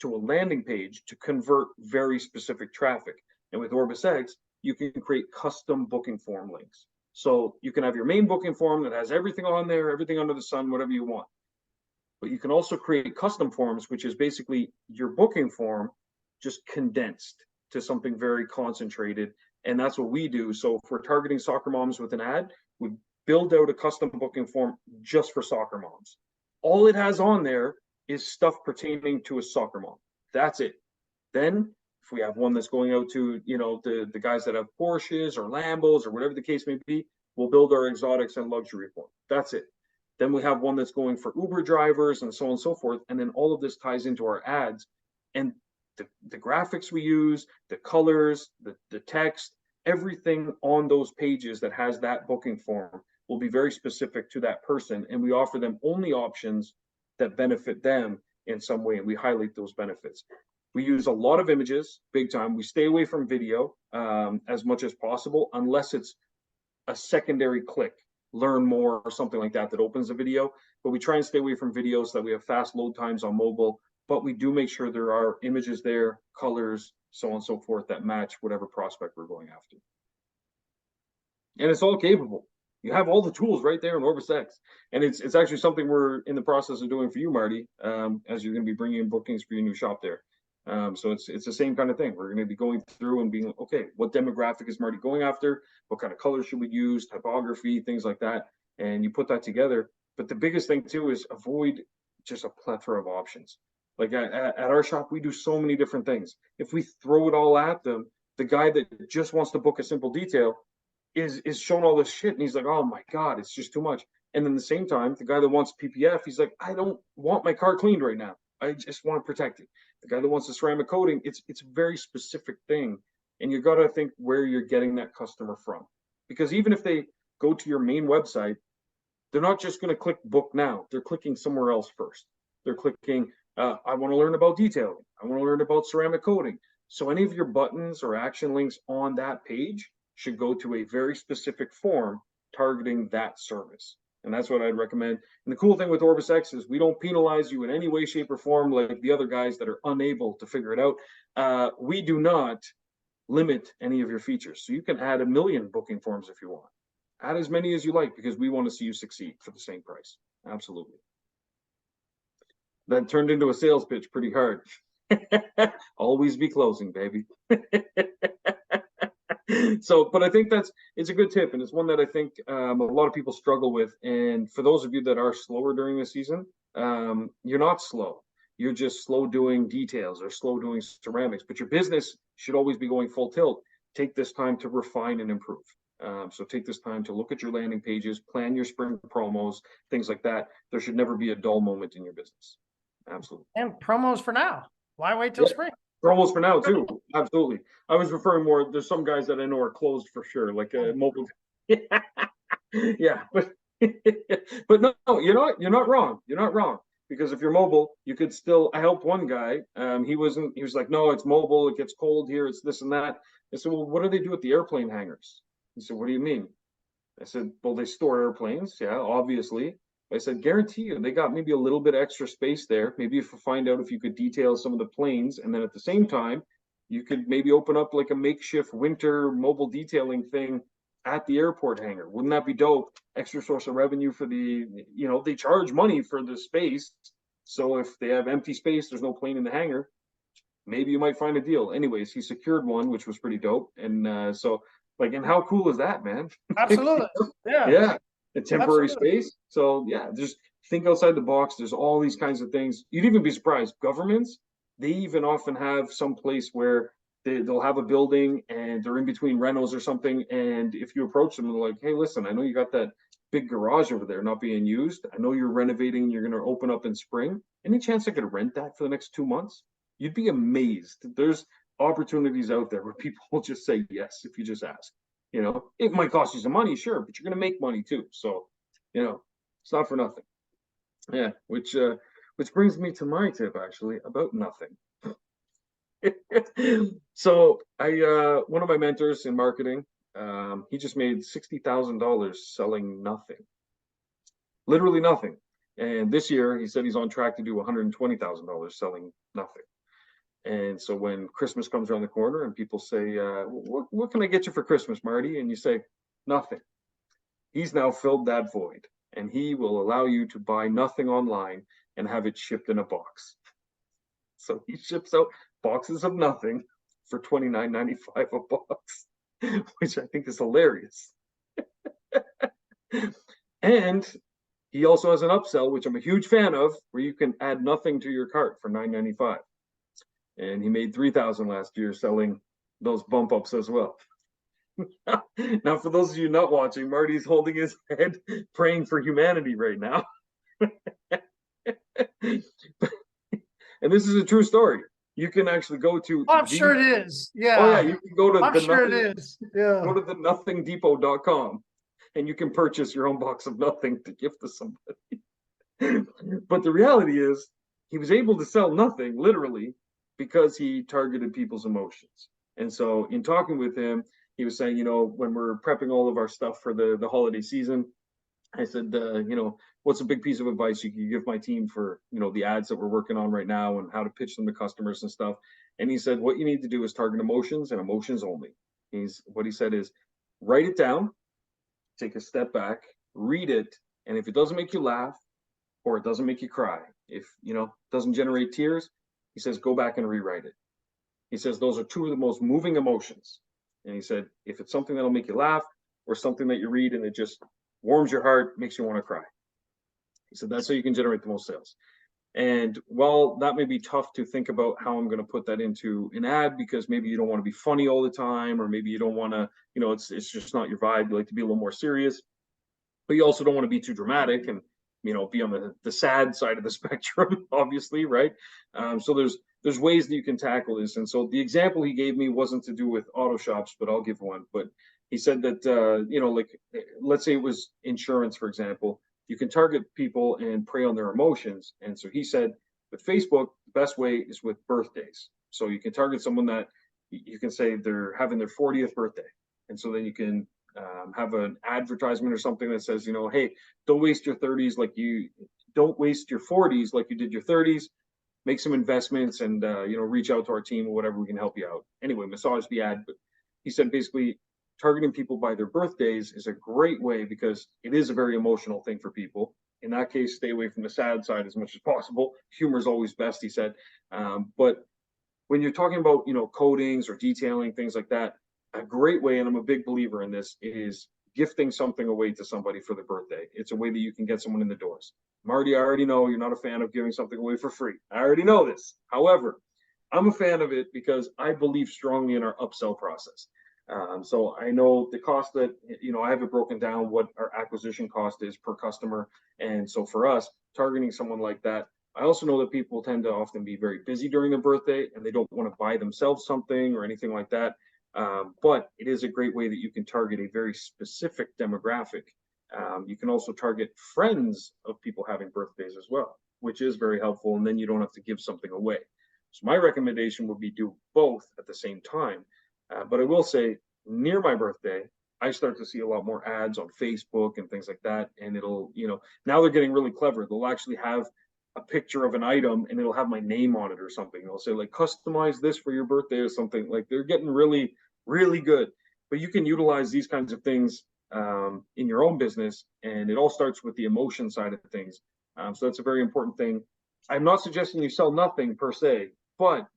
S1: to a landing page to convert very specific traffic. And with OrbisX, you can create custom booking form links. So you can have your main booking form that has everything on there, everything under the sun, whatever you want. But you can also create custom forms, which is basically your booking form just condensed to something very concentrated. And that's what we do. So if we're targeting soccer moms with an ad, we build out a custom booking form just for soccer moms. All it has on there is stuff pertaining to a soccer mom. That's it. Then if we have one that's going out to, the guys that have Porsches or Lambos or whatever the case may be, we'll build our exotics and luxury form. That's it. Then we have one that's going for Uber drivers and so on and so forth. And then all of this ties into our ads. And the graphics we use, the colors, the text, everything on those pages that has that booking form will be very specific to that person. And we offer them only options that benefit them in some way. And we highlight those benefits. We use a lot of images, big time. We stay away from video as much as possible, unless it's a secondary click, learn more or something like that opens the video. But we try and stay away from videos so that we have fast load times on mobile. But we do make sure there are images there, colors, so on and so forth, that match whatever prospect we're going after. And it's all capable. You have all the tools right there in OrbisX. And it's actually something we're in the process of doing for you, Marty, as you're going to be bringing in bookings for your new shop there. So it's the same kind of thing. We're going to be going through and being, okay, what demographic is Marty going after? What kind of colors should we use? Typography, things like that. And you put that together. But the biggest thing too is avoid just a plethora of options. Like at our shop, we do so many different things. If we throw it all at them, the guy that just wants to book a simple detail is shown all this shit, and he's like, oh my god, it's just too much. And then at the same time, the guy that wants PPF, he's like, I don't want my car cleaned right now. I just want to protect it. The guy that wants the ceramic coating, it's a very specific thing, and you got to think where you're getting that customer from, because even if they go to your main website, they're not just going to click book now. They're clicking somewhere else first. They're clicking, I want to learn about detailing. I want to learn about ceramic coating. So any of your buttons or action links on that page should go to a very specific form targeting that service. And that's what I'd recommend. And the cool thing with OrbisX is we don't penalize you in any way, shape, or form like the other guys that are unable to figure it out. We do not limit any of your features. So you can add 1 million booking forms if you want. Add as many as you like, because we want to see you succeed for the same price. Absolutely. That turned into a sales pitch pretty hard. Always be closing, baby. So, but I think it's a good tip, and it's one that I think a lot of people struggle with. And for those of you that are slower during the season, you're not slow. You're just slow doing details or slow doing ceramics, but your business should always be going full tilt. Take this time to refine and improve. So take this time to look at your landing pages, plan your spring promos, things like that. There should never be a dull moment in your business. Absolutely.
S2: And promos for now. Why wait till spring?
S1: Promos for now too. Absolutely. I was referring more. There's some guys that I know are closed for sure, like mobile. Yeah, but but no, you're not wrong. You're not wrong, because if you're mobile, you could still. I helped one guy. He was like, no, it's mobile. It gets cold here. It's this and that. I said, well, what do they do with the airplane hangars? He said, what do you mean? I said, well, they store airplanes. Yeah, obviously. I said, guarantee you, they got maybe a little bit extra space there. Maybe if you find out if you could detail some of the planes, and then at the same time, you could maybe open up like a makeshift winter mobile detailing thing at the airport hangar. Wouldn't that be dope? Extra source of revenue for they charge money for the space. So if they have empty space, there's no plane in the hangar, maybe you might find a deal. Anyways, he secured one, which was pretty dope. And so, like, and how cool is that, man?
S2: Absolutely. Yeah.
S1: Yeah. A temporary
S2: Absolutely.
S1: space. So yeah, just think outside the box. There's all these kinds of things. You'd even be surprised. Governments, they even often have some place where they'll have a building and they're in between renos or something. And if you approach them, they're like, hey, listen, I know you got that big garage over there not being used. I know you're renovating, you're going to open up in spring. Any chance I could rent that for the next 2 months? You'd be amazed. There's opportunities out there where people will just say yes if you just ask. It might cost you some money, sure, but you're going to make money too. So, it's not for nothing. Yeah, which brings me to my tip actually about nothing. So one of my mentors in marketing, he just made $60,000 selling nothing, literally nothing. And this year he said he's on track to do $120,000 selling nothing. And so when Christmas comes around the corner and people say, what can I get you for Christmas, Marty? And you say, nothing. He's now filled that void, and he will allow you to buy nothing online and have it shipped in a box. So he ships out boxes of nothing for $29.95 a box, which I think is hilarious. And he also has an upsell, which I'm a huge fan of, where you can add nothing to your cart for $9.95. And he made $3,000 last year selling those bump ups as well. Now, for those of you not watching, Marty's holding his head, praying for humanity right now. And this is a true story. You can actually go to.
S2: I'm sure it is. Yeah.
S1: Oh yeah, you can go to
S2: I'm sure it is. Yeah.
S1: Go to the nothingdepot.com and you can purchase your own box of nothing to gift to somebody. But the reality is, he was able to sell nothing literally because he targeted people's emotions. And so in talking with him, he was saying, when we're prepping all of our stuff for the holiday season, I said, what's a big piece of advice you can give my team for, the ads that we're working on right now and how to pitch them to customers and stuff. And he said, what you need to do is target emotions and emotions only. What he said is, write it down, take a step back, read it. And if it doesn't make you laugh or it doesn't make you cry, if, doesn't generate tears, he says, go back and rewrite it. He says, those are two of the most moving emotions. And he said, if it's something that'll make you laugh or something that you read and it just warms your heart, makes you want to cry. He said, that's how you can generate the most sales. And while that may be tough to think about how I'm going to put that into an ad, because maybe you don't want to be funny all the time, or maybe you don't want to, it's just not your vibe. You like to be a little more serious, but you also don't want to be too dramatic and, be on the sad side of the spectrum, obviously, right? So there's ways that you can tackle this. And so the example he gave me wasn't to do with auto shops, but I'll give one. But he said that, like, let's say it was insurance, for example. You can target people and prey on their emotions. And so he said, with Facebook, the best way is with birthdays. So you can target someone that you can say they're having their 40th birthday. And so then you can have an advertisement or something that says, hey, don't waste your 30s like you don't waste your 40s like you did your 30s. Make some investments and reach out to our team or whatever, we can help you out. Anyway, massage the ad. But he said basically targeting people by their birthdays is a great way because it is a very emotional thing for people. In that case, stay away from the sad side as much as possible. Humor is always best, he said. But when you're talking about codings or detailing, things like that, a great way, and I'm a big believer in this, is gifting something away to somebody for their birthday. It's a way that you can get someone in the doors. Marty, I already know you're not a fan of giving something away for free. I already know this. However, I'm a fan of it because I believe strongly in our upsell process. So I know the cost that, I have it broken down what our acquisition cost is per customer. And so for us, targeting someone like that, I also know that people tend to often be very busy during their birthday and they don't want to buy themselves something or anything like that. But it is a great way that you can target a very specific demographic. You can also target friends of people having birthdays as well, which is very helpful. And then you don't have to give something away. So my recommendation would be do both at the same time. But I will say near my birthday, I start to see a lot more ads on Facebook and things like that. And it'll, now they're getting really clever. They'll actually have a picture of an item and it'll have my name on it or something. They'll say like, customize this for your birthday or something. Like they're getting really, really good. But you can utilize these kinds of things in your own business. And it all starts with the emotion side of things. So that's a very important thing. I'm not suggesting you sell nothing per se, but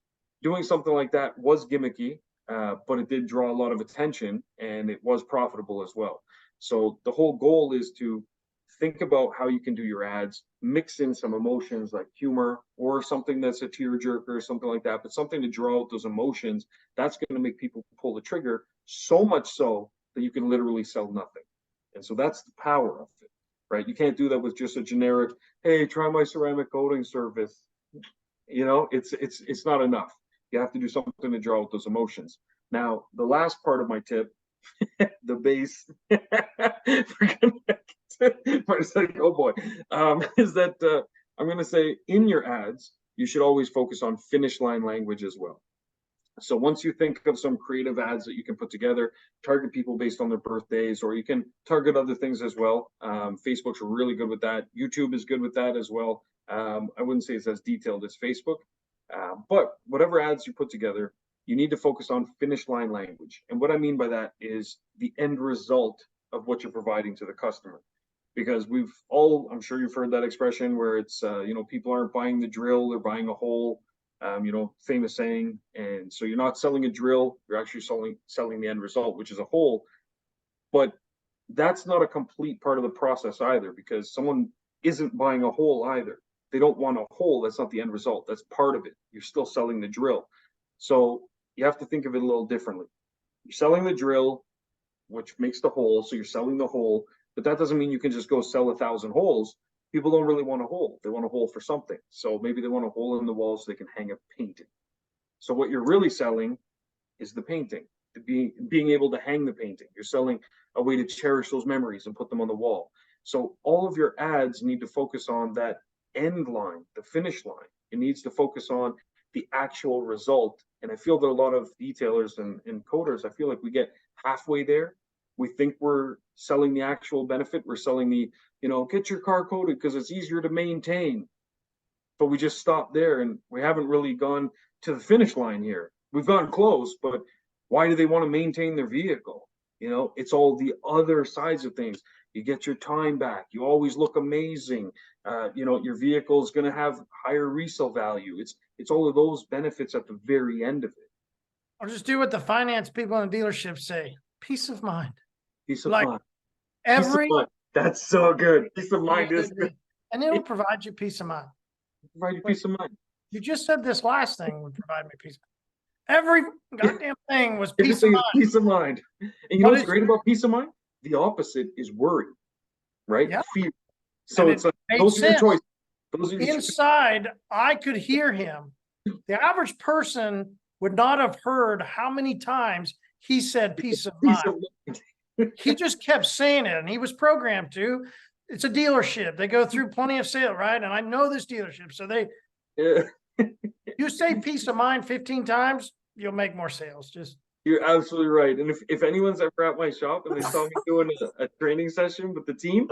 S1: doing something like that was gimmicky, but it did draw a lot of attention and it was profitable as well. So the whole goal is to think about how you can do your ads, mix in some emotions like humor or something that's a tearjerker or something like that, but something to draw out those emotions. That's going to make people pull the trigger, so much so that you can literally sell nothing. And so that's the power of it, right? You can't do that with just a generic, hey, try my ceramic coating service. It's not enough. You have to do something to draw out those emotions. Now, the last part of my tip, the base, it's like, oh boy, is that I'm going to say in your ads, you should always focus on finish line language as well. So once you think of some creative ads that you can put together, target people based on their birthdays, or you can target other things as well. Facebook's really good with that. YouTube is good with that as well. I wouldn't say it's as detailed as Facebook, but whatever ads you put together, you need to focus on finish line language. And what I mean by that is the end result of what you're providing to the customer. Because we've all, I'm sure you've heard that expression where it's, people aren't buying the drill, they're buying a hole, famous saying. And so you're not selling a drill, you're actually selling the end result, which is a hole. But that's not a complete part of the process either, because someone isn't buying a hole either. They don't want a hole. That's not the end result. That's part of it. You're still selling the drill. So you have to think of it a little differently. You're selling the drill, which makes the hole. So you're selling the hole, but that doesn't mean you can just go sell 1,000 holes. People don't really want a hole. They want a hole for something. So maybe they want a hole in the wall so they can hang a painting. So what you're really selling is the painting, being able to hang the painting. You're selling a way to cherish those memories and put them on the wall. So all of your ads need to focus on that end line, the finish line. It needs to focus on the actual result. And I feel that a lot of detailers and coders, I feel like we get halfway there. We think we're selling the actual benefit. We're selling the, get your car coated because it's easier to maintain. But we just stopped there and we haven't really gone to the finish line here. We've gone close, but why do they want to maintain their vehicle? It's all the other sides of things. You get your time back. You always look amazing. Your vehicle is going to have higher resale value. It's all of those benefits at the very end of it.
S2: I'll just do what the finance people in the dealership say. Peace of mind.
S1: Peace of mind.
S2: Every
S1: Peace of mind. That's so good. Peace of mind is good.
S2: And it'll provide you peace of mind.
S1: provide you peace of mind.
S2: You just said this last thing would provide me peace. Every goddamn thing was peace of
S1: Everything
S2: mind.
S1: is peace of mind. And you know what's great about peace of mind? The opposite is worry, right?
S2: Yeah.
S1: Fear. So it's like, those are your choices. Those are your
S2: Inside, I could hear him. The average person would not have heard how many times he said peace of mind. He just kept saying it, and he was programmed to. It's a dealership. They go through plenty of sales, right? And I know this dealership. So you say peace of mind 15 times, you'll make more sales.
S1: You're absolutely right. And if anyone's ever at my shop and they saw me doing a training session with the team,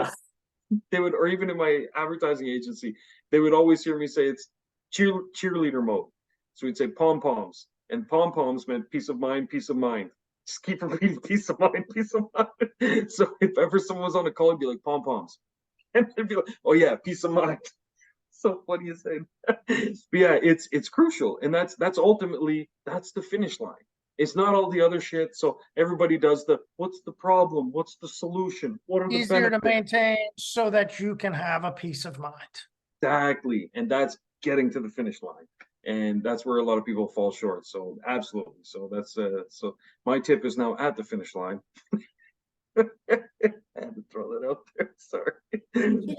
S1: they would, or even in my advertising agency, they would always hear me say it's cheerleader mode. So we'd say pom-poms, and pom-poms meant peace of mind, peace of mind. Just keep repeating peace of mind, peace of mind. So if ever someone was on a call, I'd be like pom-poms. And they'd be like, oh yeah, peace of mind. So what do you say? But yeah, it's crucial. And that's ultimately, that's the finish line. It's not all the other shit. So everybody does what's the problem? What's the solution? What are the
S2: easier
S1: benefits?
S2: To maintain so that you can have a peace of mind.
S1: Exactly. And that's getting to the finish line. And that's where a lot of people fall short. So absolutely. So that's so my tip is now at the finish line. I had to throw that out there. Sorry.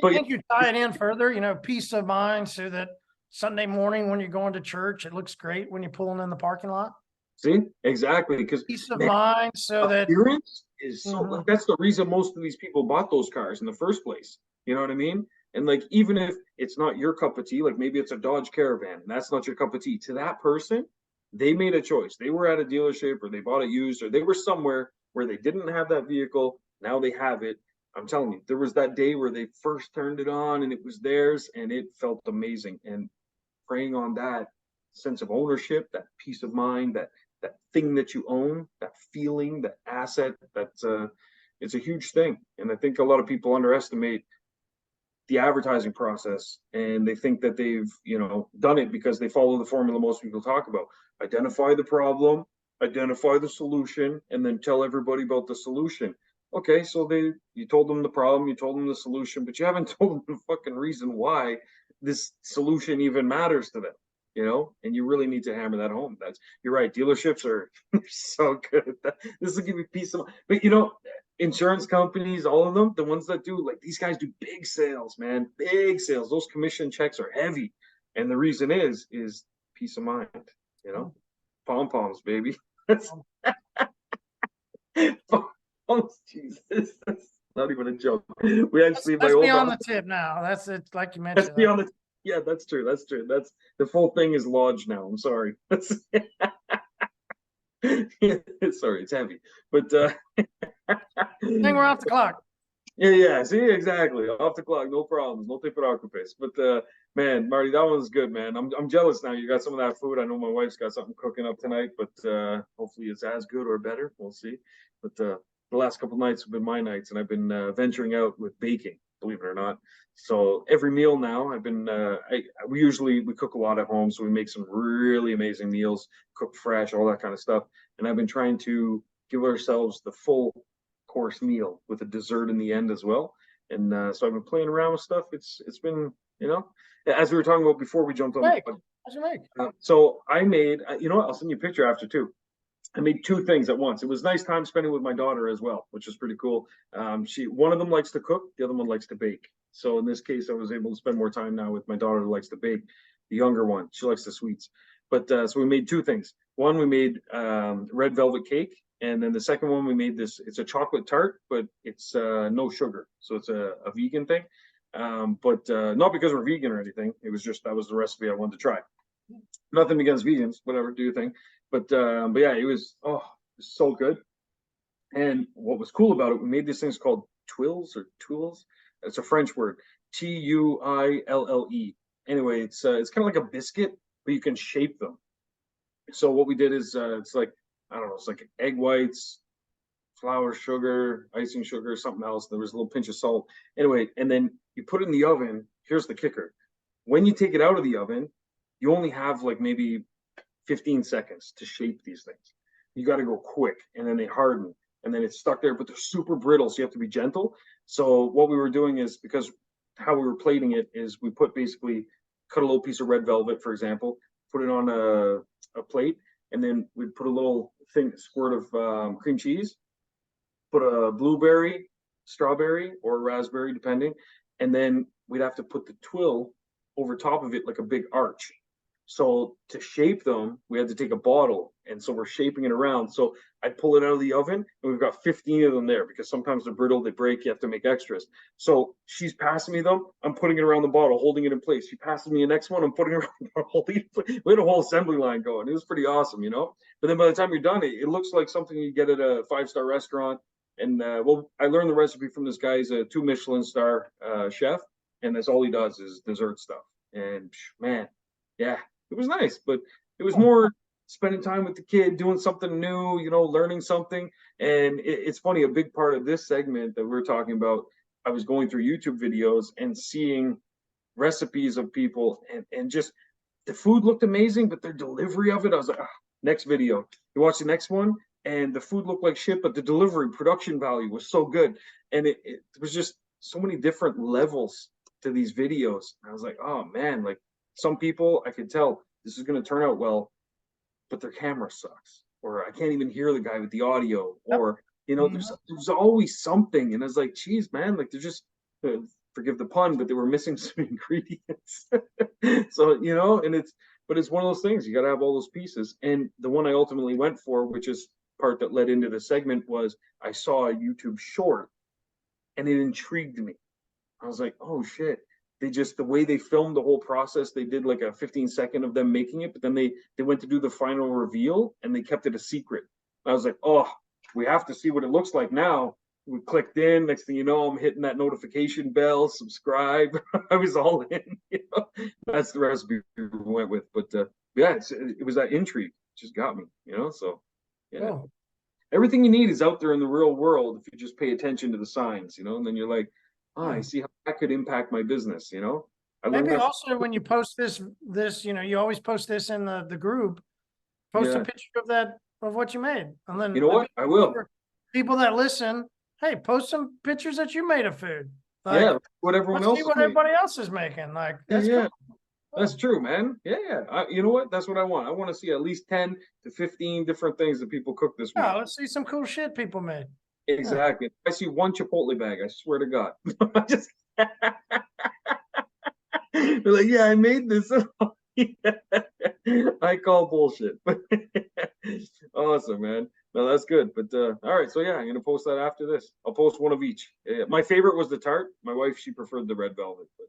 S2: But think you tie it in further, peace of mind, so that Sunday morning when you're going to church, it looks great when you're pulling in the parking lot.
S1: See, exactly. Because
S2: peace of mind, so that
S1: appearance is so that's the reason most of these people bought those cars in the first place. You know what I mean? And like, even if it's not your cup of tea, like maybe it's a Dodge Caravan, and that's not your cup of tea, to that person, they made a choice. They were at a dealership, or they bought it used, or they were somewhere where they didn't have that vehicle. Now they have it. I'm telling you, there was that day where they first turned it on and it was theirs, and it felt amazing. And preying on that sense of ownership, that peace of mind, that thing that you own, that feeling, that asset, that's it's a huge thing. And I think a lot of people underestimate the advertising process, and they think that they've done it because they follow the formula most people talk about: identify the problem, identify the solution, and then tell everybody about the solution. Okay, so you told them the problem, you told them the solution, but you haven't told them the fucking reason why this solution even matters to them. And you really need to hammer that home. You're right. Dealerships are so good at that. This will give you peace of mind. But insurance companies, all of them, the ones that do, like, these guys do big sales, man, big sales. Those commission checks are heavy, and the reason is peace of mind. Pom poms, baby. Pom-poms, Jesus, that's not even a joke. We actually,
S2: let's be on the tip now. That's it, like you mentioned.
S1: Let's be on the. Yeah, that's true. That's true. That's the full thing is lodged now. I'm sorry. Sorry, it's heavy, but
S2: I think we're off the clock.
S1: Yeah. See, exactly, off the clock. No problems. No te preocupes. But man, Marty, that one's good, man. I'm jealous now. You got some of that food. I know my wife's got something cooking up tonight, but hopefully it's as good or better. We'll see. But the last couple nights have been my nights, and I've been venturing out with baking, believe it or not. So every meal now, I've been we cook a lot at home, so we make some really amazing meals, cook fresh, all that kind of stuff. And I've been trying to give ourselves the full course meal with a dessert in the end as well. And so I've been playing around with stuff. It's been, as we were talking about before we jumped on.
S2: How'd you make?
S1: So I made, I'll send you a picture after too. I made two things at once. It was nice time spending with my daughter as well, which was pretty cool. One of them likes to cook, the other one likes to bake. So in this case, I was able to spend more time now with my daughter who likes to bake. The younger one, she likes the sweets. But so we made two things. One, we made red velvet cake. And then the second one, we made this, it's a chocolate tart, but it's no sugar. So it's a vegan thing. But not because we're vegan or anything. It was just, that was the recipe I wanted to try. Nothing against vegans, whatever, do your thing. But yeah, it was so good. And what was cool about it, we made these things called twills or tuiles. It's a French word, Tuille. Anyway, it's kind of like a biscuit, but you can shape them. So what we did is it's like, I don't know, it's like egg whites, flour, sugar, icing sugar, something else. There was a little pinch of salt. Anyway, and then you put it in the oven. Here's the kicker. When you take it out of the oven, you only have like maybe 15 seconds to shape these things. You got to go quick, and then they harden, and then it's stuck there, but they're super brittle, so you have to be gentle. So what we were doing is, because how we were plating it is we put basically cut a little piece of red velvet, for example, put it on a plate, and then we'd put a little squirt of cream cheese, put a blueberry, strawberry, or raspberry, depending, and then we'd have to put the twill over top of it like a big arch. So to shape them, we had to take a bottle, and so we're shaping it around. So I'd pull it out of the oven, and we've got 15 of them there because sometimes they're brittle, they break, you have to make extras. So she's passing me them, I'm putting it around the bottle, holding it in place. She passes me the next one, I'm putting it around the bottle, holding it in place. We had a whole assembly line going. It was pretty awesome, you know? But then by the time you're done, it looks like something you get at a 5-star restaurant. And well, I learned the recipe from this guy. He's a 2 Michelin star chef, and that's all he does is dessert stuff. And man, yeah, it was nice, but it was more spending time with the kid, doing something new, you know, learning something. And it's funny, a big part of this segment that we're talking about, I was going through YouTube videos and seeing recipes of people, and just the food looked amazing, but their delivery of it, I was like, next video. You watch the next one, and the food looked like shit, but the delivery production value was so good. And it was just so many different levels to these videos. I was like, oh man, like some people I could tell this is going to turn out well, but their camera sucks, or I can't even hear the guy with the audio, or you know, there's always something. And I was like, geez, man, like they're just forgive the pun, but they were missing some ingredients. So you know, and it's one of those things, you got to have all those pieces. And the one I ultimately went for, which is part that led into the segment, was I saw a YouTube short and it intrigued me. I was like, oh shit. The way they filmed the whole process, they did like a 15-second of them making it, but then they went to do the final reveal and they kept it a secret. I was like, oh, we have to see what it looks like now. We clicked in, next thing you know, I'm hitting that notification bell, subscribe. I was all in, you know? That's the recipe we went with. But yeah, it was that intrigue, just got me, you know? So yeah. Oh. Everything you need is out there in the real world if you just pay attention to the signs, you know, and then you're like, oh, I see how that could impact my business, you know.
S2: Maybe also when you post this, you know, you always post this in the group, post a picture of what you made. And then
S1: you know what? I will.
S2: People that listen, hey, post some pictures that you made of food.
S1: Like, yeah, what everyone else.
S2: See what everybody else is making. Like that's cool.
S1: That's true, man. Yeah. You know what? That's what I want. I want to see at least 10 to 15 different things that people cook this week.
S2: Yeah, let's see some cool shit people made.
S1: Exactly. Yeah. I see one Chipotle bag, I swear to God. Just they're like, yeah, I made this. I call bullshit. Awesome, man. No, that's good. But all right, so yeah, I'm gonna post that after this. I'll post one of each. My favorite was the tart. My wife, she preferred the red velvet, but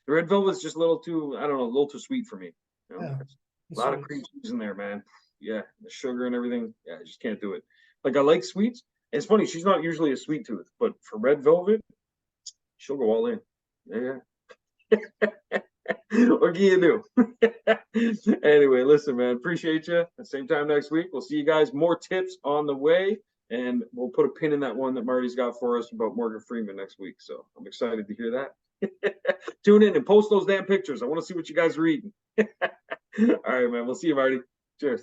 S1: the red velvet is just a little too, I don't know, a little too sweet for me. You know? A lot of cream cheese in there, man. Yeah, the sugar and everything. Yeah, I just can't do it. Like I like sweets. It's funny, she's not usually a sweet tooth, but for red velvet, she'll go all in. Yeah. What can you do? Anyway, listen, man, appreciate you. At the same time next week, we'll see you guys. More tips on the way, and we'll put a pin in that one that Marty's got for us about Morgan Freeman next week. So I'm excited to hear that. Tune in and post those damn pictures. I want to see what you guys are eating. All right, man. We'll see you, Marty. Cheers.